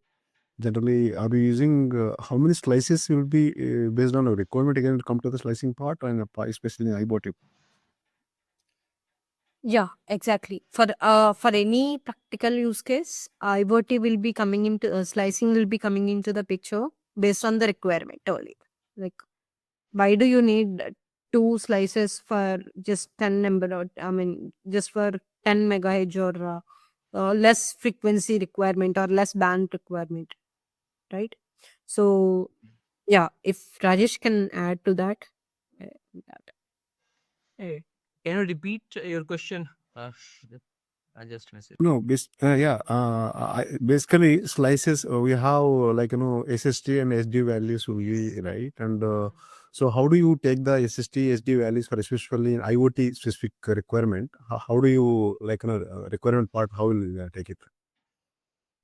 generally, are we using how many slices will be based on a requirement again come to the slicing part and especially in IoT? Yeah, exactly. For any practical use case, IoT will be coming into slicing will be coming into the picture based on the requirement only. Like, why do you need two slices for just 10 number or just for 10 megahertz or less frequency requirement or less band requirement, right? So yeah, if Rajesh can add to that. uh, that- Hey, can you repeat your question? I just missed it. No, yeah. Basically, slices we have SST and SD values will be right, and so how do you take the SST SD values for especially in IoT specific requirement? How do you requirement part? How will you take it?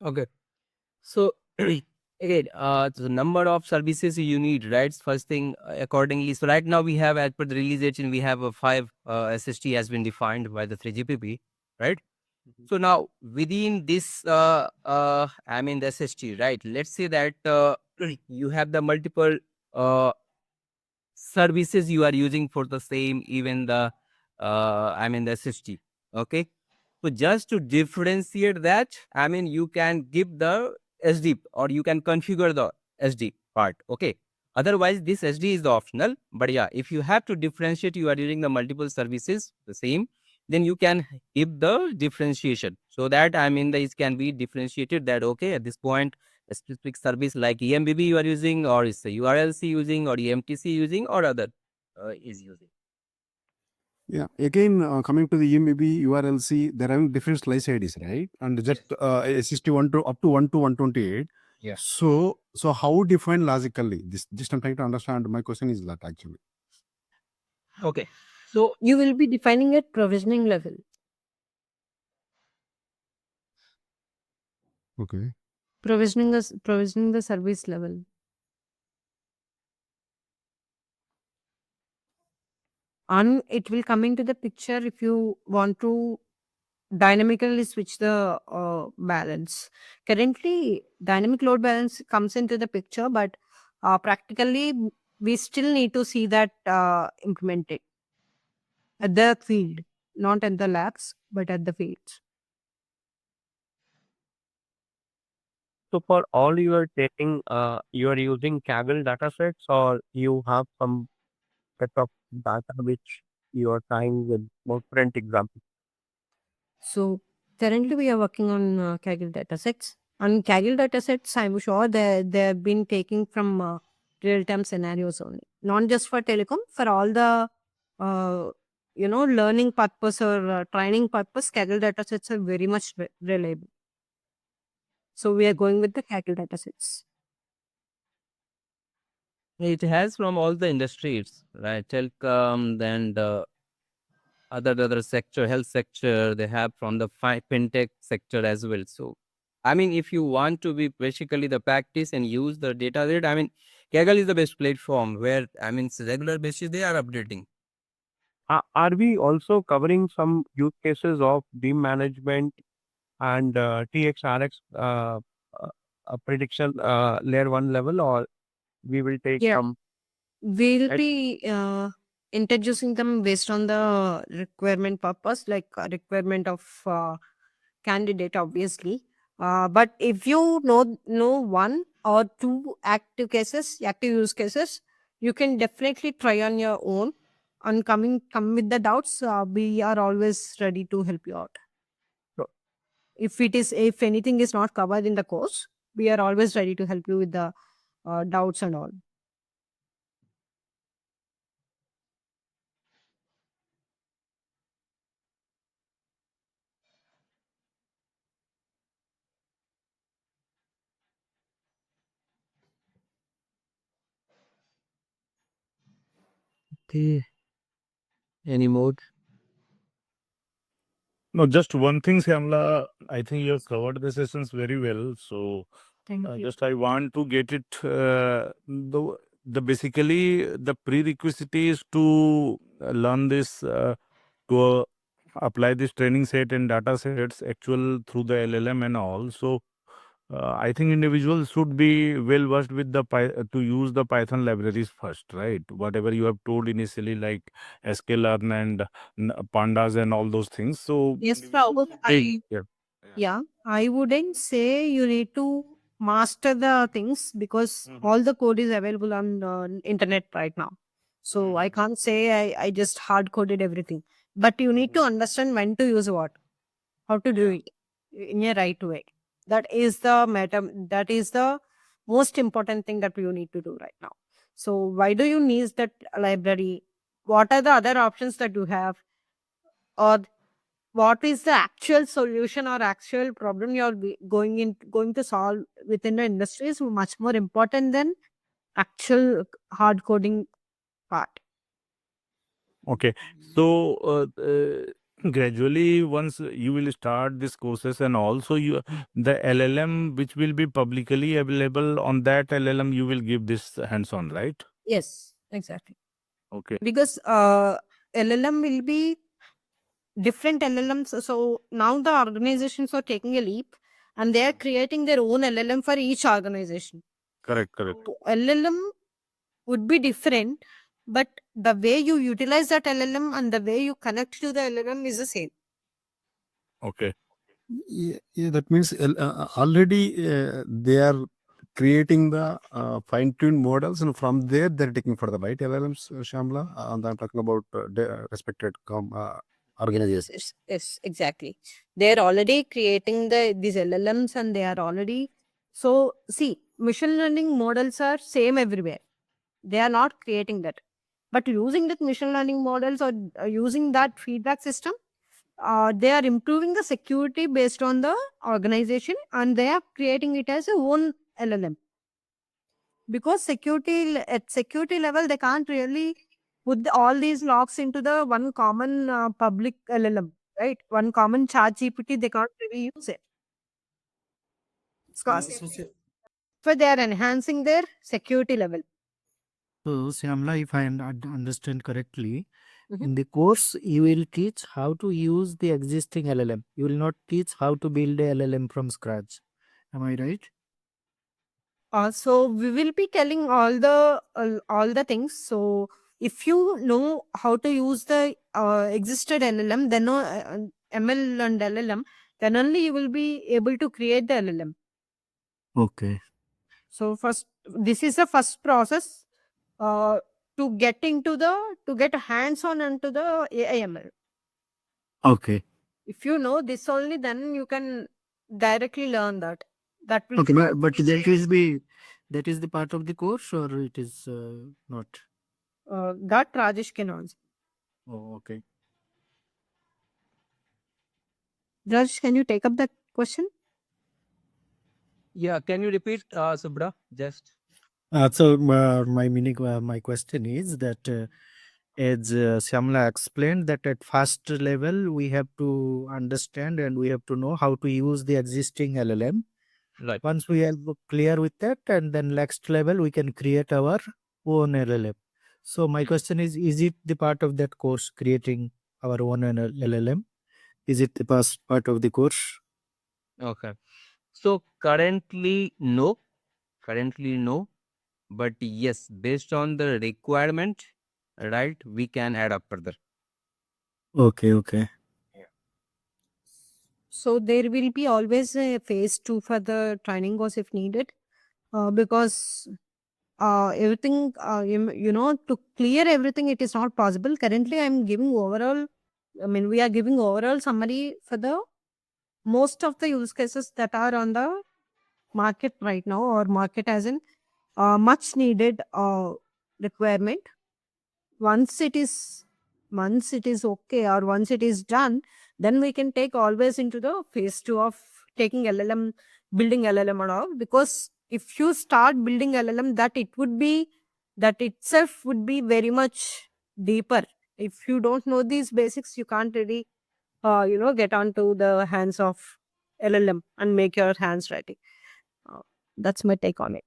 Okay. So again, the number of services you need, right? First thing accordingly. So right now we have, as per the release date, we have a 5 SST has been defined by the 3GPP, right? So now within this, the SST, right? Let's say that you have the multiple uh, services you are using for the same, even the SST. Okay. So just to differentiate that, you can give the SD or you can configure the SD part. Okay. Otherwise, this SD is the optional. But yeah, if you have to differentiate, you are using the multiple services, the same, then you can give the differentiation so that this can be differentiated that okay, at this point, a specific service like EMBB you are using, or is the URLC using, or EMTC using, or other is using. Yeah. Again, coming to the EMB URLC, they're having different slice IDs, right? And just SST1 to up to 1 to 128. Yeah. So how define logically? This just I'm trying to understand. My question is that actually. Okay. So you will be defining at provisioning level. Okay. Provisioning the service level. And it will come into the picture if you want to dynamically switch the balance. Currently, dynamic load balance comes into the picture, but practically we still need to see that implemented at the field, not at the labs, but at the fields. So for all you are taking, you are using Kaggle datasets or you have some set of data which you are trying with more different examples. So currently we are working on Kaggle datasets. On Kaggle datasets, I'm sure they've been taking from real-time scenarios only, not just for telecom, for all the learning purpose or training purpose. Kaggle datasets are very much reliable. So we are going with the Kaggle datasets. it has from all the industries, right? Telecom, then the other sector, health sector, they have from the fintech sector as well. So, if you want to be basically the practice and use the data set, Kaggle is the best platform where, regular basis they are updating. Are we also covering some use cases of beam management and TXRX prediction layer 1 level, or we will take Yeah. some? We'll At- be introducing them based on the requirement purpose, like requirement of candidate, obviously. But if you know one or two active use cases, you can definitely try on your own. And come with the doubts, we are always ready to help you out. Sure. If anything is not covered in the course, we are always ready to help you with the doubts and all. Okay. Any more? No, just one thing, Syamla. I think you have covered the sessions very well. So Thank you. just I want to get it. The basically the prerequisite is to learn this to apply this training set and data sets actual through the LLM and all. So I think individuals should be well versed with the to use the Python libraries first, right? Whatever you have told initially, like sklearn and pandas and all those things. So Yes, Rahul. yeah. Yeah, I wouldn't say you need to master the things because Mhm. all the code is available on the internet right now. So I can't say I just hard coded everything. But you need to understand when to use what, how to do it in a right way. That is the that is the most important thing that you need to do right now. So why do you need that library? What are the other options that you have? Or what is the actual solution or actual problem you're going to solve within the industry is much more important than actual hard coding part. Okay. So gradually, once you will start this courses and also you the LLM which will be publicly available on that LLM you will give this hands-on, right? Yes, exactly. Okay. Because LLM will be different LLMs. So now the organizations are taking a leap and they are creating their own LLM for each organization. Correct. Correct. So LLM would be different, but the way you utilize that LLM and the way you connect to the LLM is the same. Okay. Yeah, that means already they are creating the fine-tuned models, and from there they're taking further, right? LLMs, Shamla, and I'm talking about respected organizations. Yes, exactly. They're already creating these LLMs and they are already so see machine learning models are same everywhere. They are not creating that. But using that machine learning models or using that feedback system, they are improving the security based on the organization and they are creating it as a own LLM. Because at security level, they can't really put all these logs into the one common public LLM, right? One common chat GPT, they can't really use it. Uh, So, so, Sy- so they are enhancing their security level. so Syamla, if I understand correctly, Mhm. in the course you will teach how to use the existing LLM. You will not teach how to build a LLM from scratch. Am I right? So we will be telling all the things. So if you know how to use the existed LLM, then ML and LLM, then only you will be able to create the LLM. Okay. So first, this is the first process uh, to get hands on into the AIML. Okay. If you know this only, then you can directly learn that. That will Okay. But that is the part of the course, or it is not? that Rajesh can answer. Oh, okay. Rajesh, can you take up that question? Yeah, can you repeat, Subra? Just So my question is that as Syamla explained that at first level we have to understand and we have to know how to use the existing LLM. right. Once we are clear with that, and then next level we can create our own LLM. So my question is it the part of that course creating our own LLM? Is it the part of the course? Okay. So currently, no. Currently, no. But yes, based on the requirement, right, we can add up further. Okay, okay. So there will be always a phase 2 for the training course if needed, because everything you know to clear everything it is not possible. Currently, I'm giving overall. I mean, we are giving overall summary for the most of the use cases that are on the market right now, or market as in much needed requirement. Once it is okay or once it is done, then we can take always into the phase 2 of taking LLM, building LLM and all. Because if you start building LLM, that itself would be very much deeper. If you don't know these basics, you can't really, get onto the hands of LLM and make your hands ready. That's my take on it.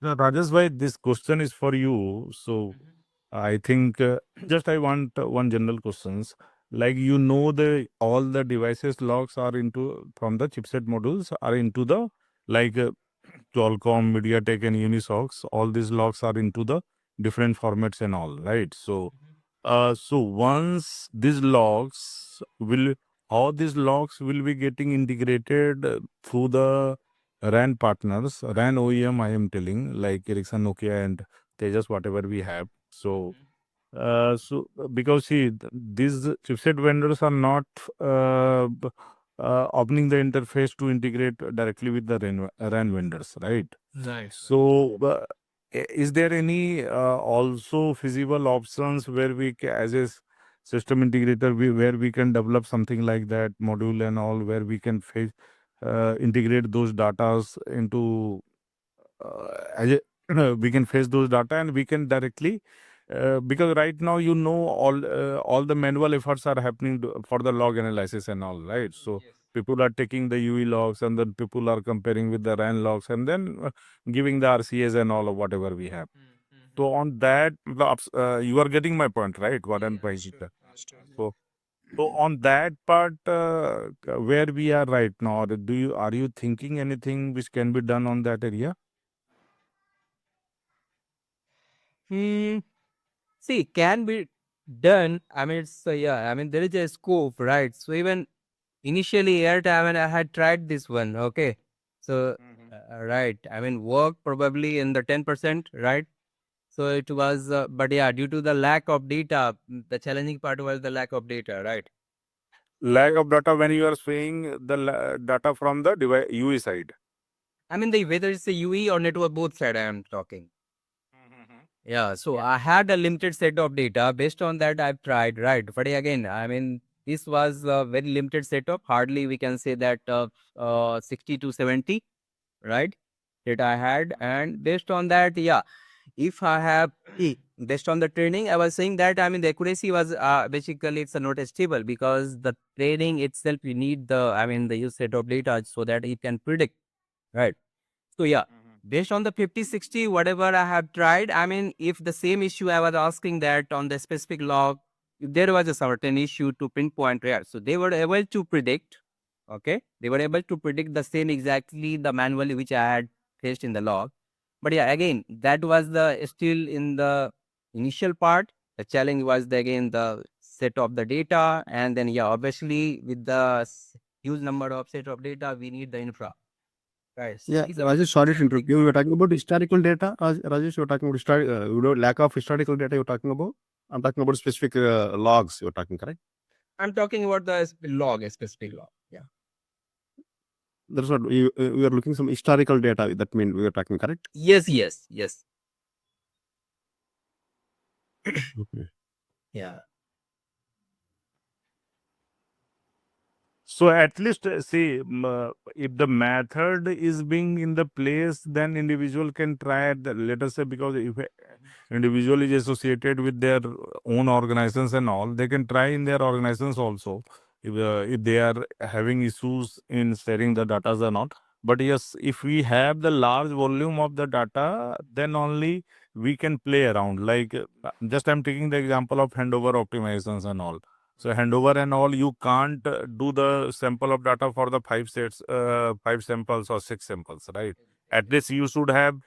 Now, Rajesh bhai, this question is for you. So I think just I want one general questions. Like the all the devices logs are into from the chipset modules are into the like Qualcomm, MediaTek, and Unisox. All these logs are into the different formats and all, right? So so once these logs will, how these logs will be getting integrated through the RAN partners, RAN OEM, I am telling, like Ericsson, Nokia, and Tejas, whatever we have. So, because see, these chipset vendors are not opening the interface to integrate directly with the RAN vendors, right? Right. So, is there any also feasible options where as a system integrator, where we can develop something like that module and all, where we can integrate those datas into we can face those data and we can directly because right now all the manual efforts are happening for the log analysis and all, right? So people are taking the UE logs and then people are comparing with the RAN logs and then giving the RCAs and all of whatever we have. So on that, you are getting my point, right? What I'm trying to say. So on that part, where we are right now, are you thinking anything which can be done on that area? See, can be done. I mean, it's yeah. I mean, there is a scope, right? So even initially, airtime, and I had tried this one. Okay, so right. I mean, work probably in the 10%, right? So it was, but yeah, due to the lack of data, the challenging part was the lack of data, right? Lack of data when you are saying the data from the device UE side. I mean, whether it's a UE or network, both side I am talking. Yeah, so I had a limited set of data. Based on that, I've tried, right? But again, I mean, this was a very limited setup. Hardly we can say that 60 to 70, right? That I had. And based on that, yeah, if I have, based on the training, I was saying that, I mean, the accuracy was basically it's not stable because the training itself, you need I mean, the use set of data so that it can predict, right? So yeah, based on the 50, 60, whatever I have tried, I mean, if the same issue I was asking that on the specific log, if there was a certain issue to pinpoint where, so they were able to predict, okay, they were able to predict the same exactly the manually which I had faced in the log. But yeah, again, that was the still in the initial part. The challenge was again the set of the data, and then yeah, obviously with the huge number of set of data, we need the infra. Right. Yeah, These are Rajesh, sorry to interrupt you. You were talking about historical data. Rajesh, you were talking about lack of historical data you're talking about. I'm talking about specific logs you're talking, correct? I'm talking about the log, a specific log. Yeah. That's what we are looking some historical data. That means we are talking, correct? Yes, yes, yes. Okay. Yeah. So at least see if the method is being in the place, then individual can try. Let us say because if a individual is associated with their own organizations and all, they can try in their organizations also if they are having issues in sharing the data or not. But yes, if we have the large volume of the data, then only we can play around. Like just I'm taking the example of handover optimizations and all. So handover and all, you can't do the sample of data for the 5 samples or 6 samples, right? At least you should have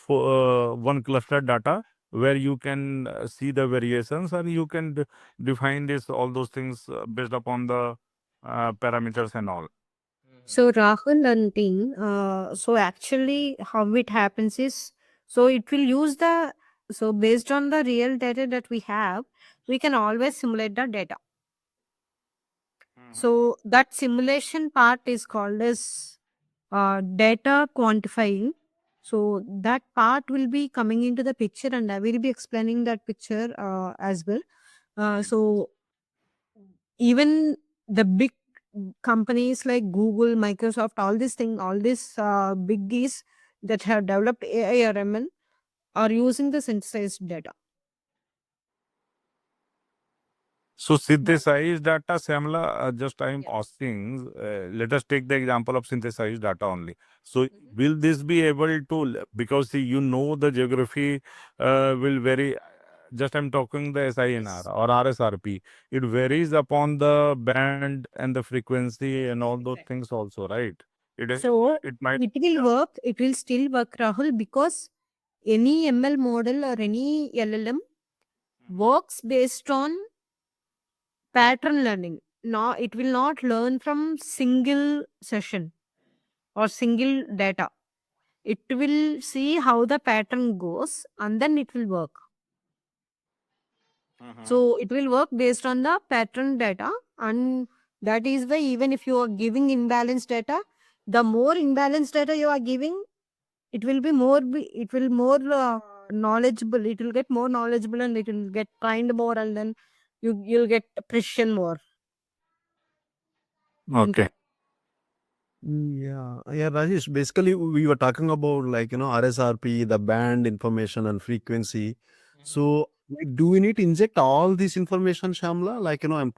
one cluster data where you can see the variations and you can define this all those things based upon the parameters and all. So Rahul and team, so actually how it happens is, so it will use so based on the real data that we have, we can always simulate the data. So that simulation part is called as data quantifying. So that part will be coming into the picture and I will be explaining that picture as well. So even the big companies like Google, Microsoft, all these things, all these biggies that have developed AI or ML are using the synthesized data. So synthesized data, Samla, just I'm Yeah. asking, let us take the example of synthesized data only. So Mhm. will this be able to, because see, you know the geography will vary, just I'm talking the SINR Yes. or RSRP, it varies upon the band and the frequency and all those Correct. things also, right? So It might, it will work. It will still work, Rahul, because any ML model or any LLM works based on pattern learning. No, it will not learn from single session or single data. It will see how the pattern goes and then it will work. So it will work based on the pattern data, and that is why even if you are giving imbalanced data, the more imbalanced data you are giving, it will be more knowledgeable. It will get more knowledgeable and it will get trained more, and then you'll get precision more. okay. Yeah, Rajesh. Basically, we were talking about like RSRP, the band information and frequency. So, like, do we need to inject all this information, Shamla? Like I'm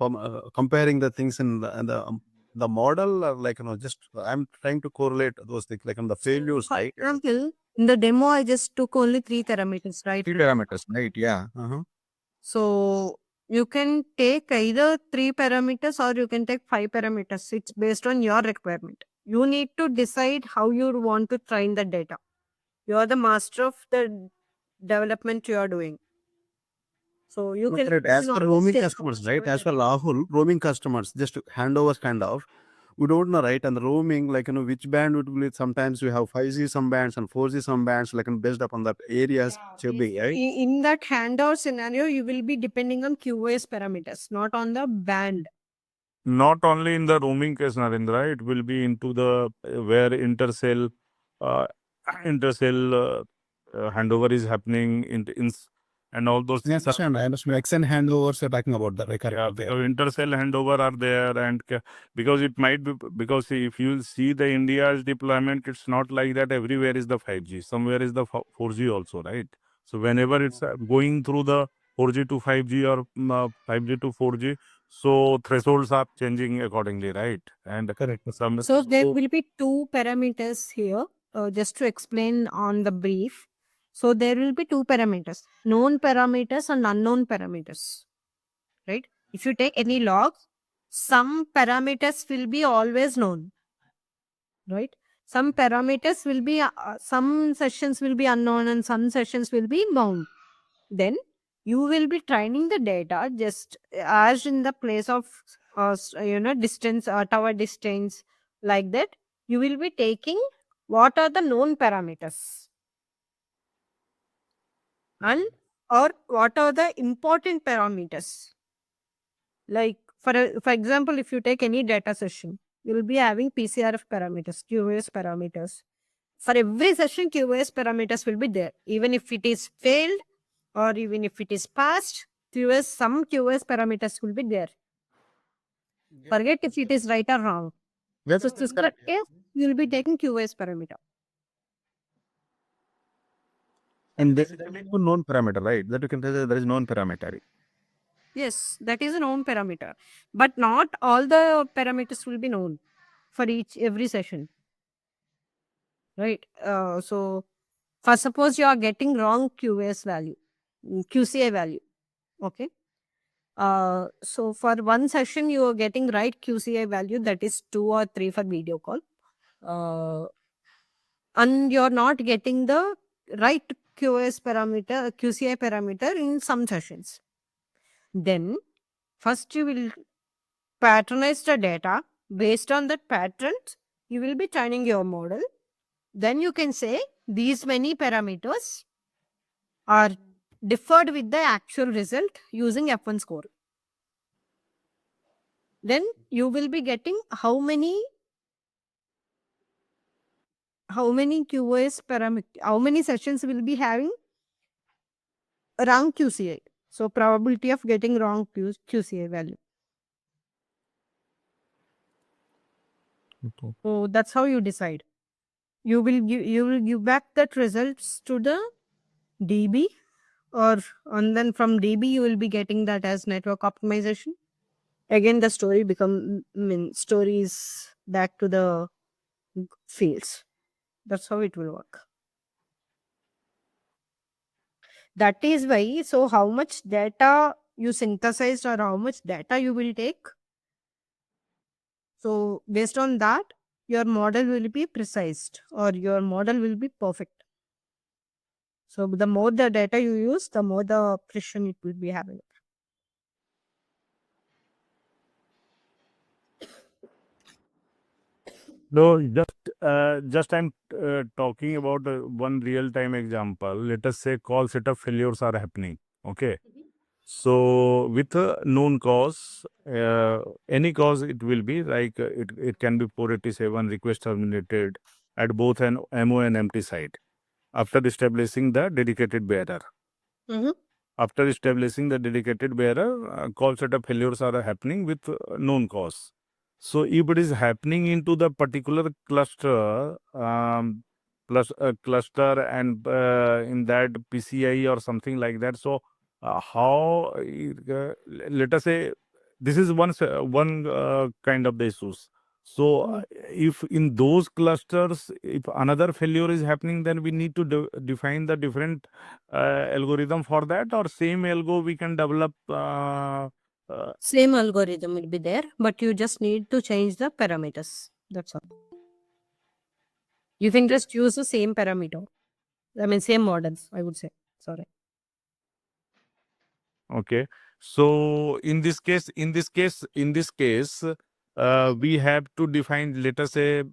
comparing the things in the model, or like just I'm trying to correlate those things, like on the failures, For right? example, in the demo, I just took only 3 parameters, right? 3 parameters, right? Yeah. So you can take either 3 parameters or you can take 5 parameters. It's based on your requirement. You need to decide how you want to train the data. You are the master of the development you are doing. So you No, can correct. As for roaming take customers, right? As for whatever. Rahul, roaming customers, just handovers kind of. We don't know, right? And the roaming, like which band would be. Sometimes we have 5G some bands and 4G some bands, like based upon that areas, should be right. In that handout scenario, you will be depending on QoS parameters, not on the band. Not only in the roaming case, Narendra, it will be into the where intercell uh, intercell handover is happening and all those things. I understand. Extend handovers are talking about that, right? Yeah, so intercell handover are there, and because it might be, because see, if you see the India's deployment, it's not like that everywhere is the 5G. Somewhere is the 4G also, right? So whenever it's going through the 4G to 5G or 5G to 4G, so thresholds are changing accordingly, right? And Correct. So there will be 2 parameters here, just to explain on the brief. So there will be 2 parameters, known parameters and unknown parameters, right? If you take any log, some parameters will be always known, right? Some parameters will be, some sessions will be unknown and some sessions will be known. Then you will be training the data just as in the place of distance, tower distance, like that. You will be taking what are the known parameters and or what are the important parameters. Like for example, if you take any data session, you will be having PCRF parameters, QoS parameters. For every session, QoS parameters will be there, even if it is failed or even if it is passed. Some QoS parameters will be there. Forget if it is right or wrong. Yes, So in that case, you will be taking QoS parameter. and this is a known parameter, right? That you can say that there is known parameter. Yes, that is a known parameter, but not all the parameters will be known for every session, right? So for suppose you are getting wrong QoS value, QCI value, okay. So for one session you are getting right QCI value, that is 2 or 3 for video call, and you're not getting the right QCI parameter in some sessions. Then first you will patternized the data. Based on that patterns, you will be training your model. Then you can say these many parameters are differed with the actual result using F1 score. Then you will be getting how many QoS parameter, how many sessions will be having wrong QCI. So probability of getting wrong QCI value. So that's how you decide. You will give back that results to the DB, and then from DB you will be getting that as network optimization. Again, the story is back to the fields. That's how it will work. That is why, so how much data you synthesized or how much data you will take. So based on that, your model will be precised or your model will be perfect. So the more the data you use, the more the precision it will be having. No, just I'm talking about one real time example. Let us say call setup failures are happening. Okay. So with a known cause, any cause it will be like it can be 487 request terminated at both an MO and empty site after establishing the dedicated bearer. Mhm. After establishing the dedicated bearer, call setup failures are happening with known cause. So if it is happening into the particular cluster, plus a cluster and in that PCI or something like that. So let us say this is one kind of the issues. So if in those clusters, if another failure is happening, then we need to define the different algorithm for that, or same algo we can develop. Same algorithm will be there, but you just need to change the parameters. That's all. You can just use the same parameter. I mean, same models, I would say. Sorry. Okay. So in this case, we have to define. Let us say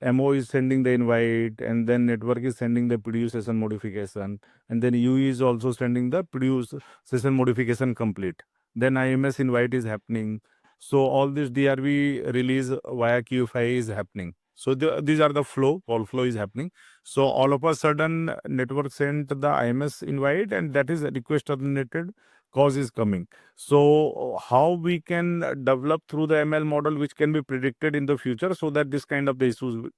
MO is sending the invite, and then network is sending the produce session modification, and then UE is also sending the produce session modification complete. Then IMS invite is happening. So all this DRV release via QFI is happening. So these are the flow. All flow is happening. So all of a sudden, network sent the IMS invite, and that is a request terminated. Cause is coming. So how we can develop through the ML model, which can be predicted in the future, so that this kind of the issues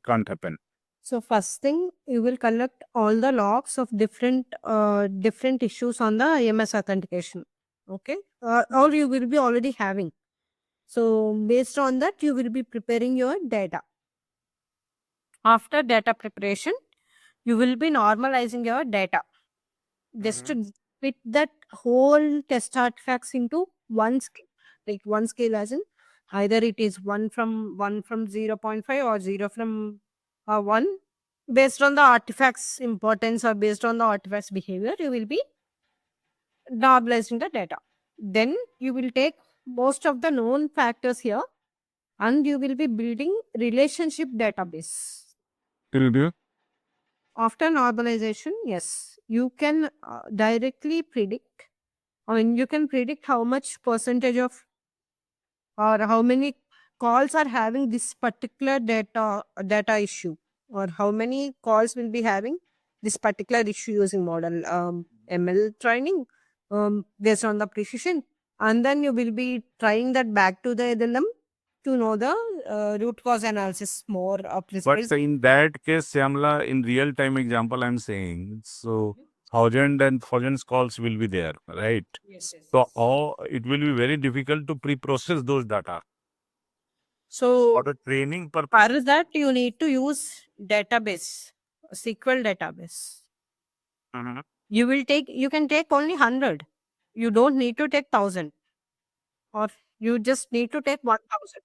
can't happen. So first thing, you will collect all the logs of different issues on the IMS authentication. Okay, or you will be already having. So based on that, you will be preparing your data. After data preparation, you will be normalizing your data. Just to fit that whole test artifacts into one scale. Like one scale as in either it is 1 from 0.5 or 0 from 1. Based on the artifacts importance or based on the artifacts behavior, you will be normalizing the data. Then you will take most of the known factors here and you will be building relationship database. Will do. After normalization, yes, you can directly predict. I mean, you can predict how much percentage of or how many calls are having this particular data issue, or how many calls will be having this particular issue using model ML training based on the precision, and then you will be trying that back to the LLM to know the root cause analysis more precise. But in that case, Syamla, in real time example, I'm saying, so thousands calls will be there, right? Yes, yes, So yes. it will be very difficult to pre-process those data. So For the training purpose. for that, you need to use database, SQL database. You can take only 100. You don't need to take 1000, or you just need to take 1000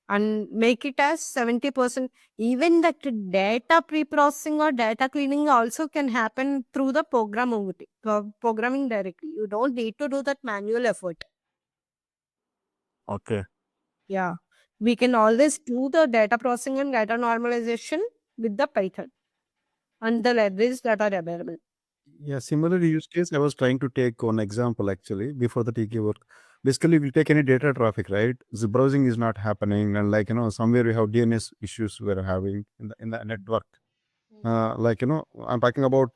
and make it as 70%. Even that data pre-processing or data cleaning also can happen through the programming directly. You don't need to do that manual effort. Okay. Yeah. We can always do the data processing and data normalization with the Python and the libraries that are available. Yeah, similar use case, I was trying to take one example actually before the TK work. Basically, we take any data traffic, right? The browsing is not happening, and somewhere we have DNS issues we're having in the network. I'm talking about.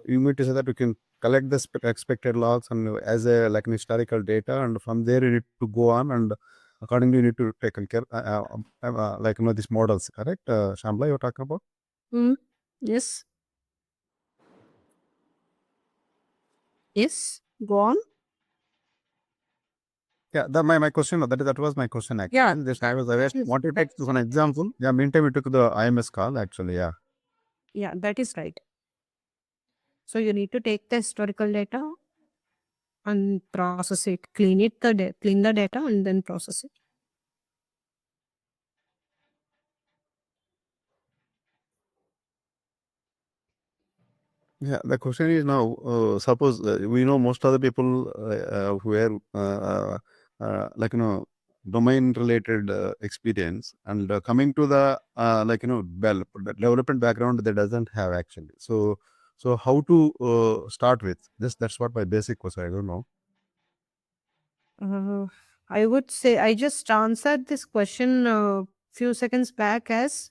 You mean to say that we can collect the expected logs and as a like an historical data, and from there you need to go on and accordingly you need to take care, like these models, correct? Shamla, you're talking about? Yes. Yes. Go on. Yeah, my question, that was my question actually. Yeah. This I was Yes. wanted to take one example. Yeah, meantime we took the IMS call actually. Yeah. Yeah, that is right. So you need to take the historical data and process it, clean the data and then process it. Yeah, the question is now, suppose we know most of the people who are like domain related experience, and coming to the development background they doesn't have actually. So how to start with this? That's what my basic question. I don't know. I would say I just answered this question a few seconds back as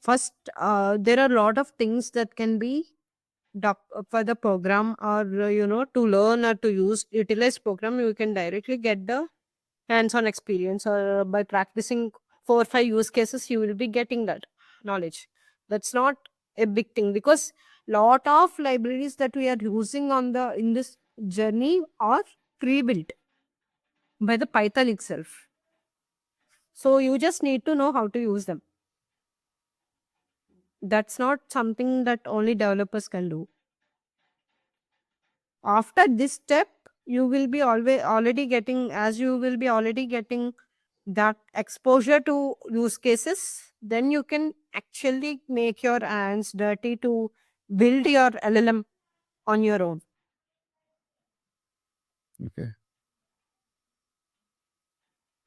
first, there are a lot of things that can be for the program or, to learn or to utilize program. You can directly get the hands-on experience or by practicing 4 or 5 use cases, you will be getting that knowledge. That's not a big thing because lot of libraries that we are using in this journey are pre-built by the Python itself. So you just need to know how to use them. That's not something that only developers can do. After this step, you will be already getting that exposure to use cases. Then you can actually make your hands dirty to build your LLM on your own. Okay.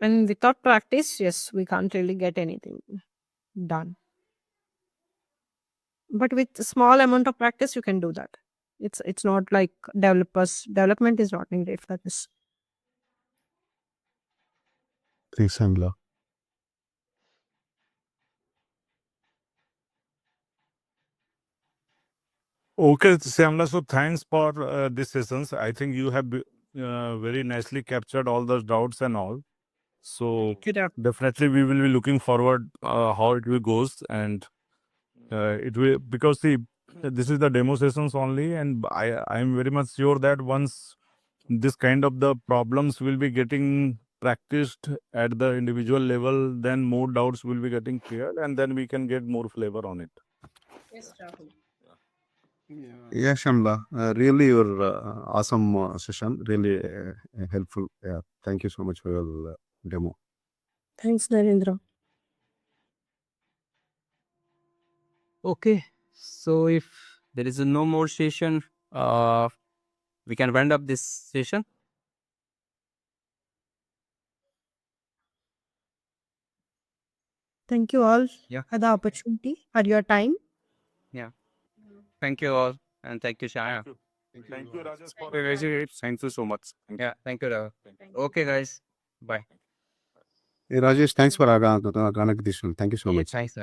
And without practice, yes, we can't really get anything done. But with a small amount of practice, you can do that. It's not like development is not needed for this. Thanks, Shamla. Okay, Syamla, so thanks for these sessions. I think you have very nicely captured all those doubts and all. So definitely we will be looking forward how it will goes, and it will, because see, this is the demo sessions only, and I am very much sure that once this kind of the problems will be getting practiced at the individual level, then more doubts will be getting cleared, and then we can get more flavor on it. Yes, Rahul. Yeah, Shamla, really your awesome session, really helpful. Yeah, thank you so much for your demo. Thanks, Narendra. Okay. So if there is no more session, we can round up this session. Thank you all Yeah. for the opportunity, for your time. Thank you all, and thank you, Shaya. Thank you, Rajesh, for the Thank you so much. Yeah, thank you, Rahul. Okay, guys. Bye. Hey, Rajesh, thanks for organizing this one. Thank you so much. Thanks,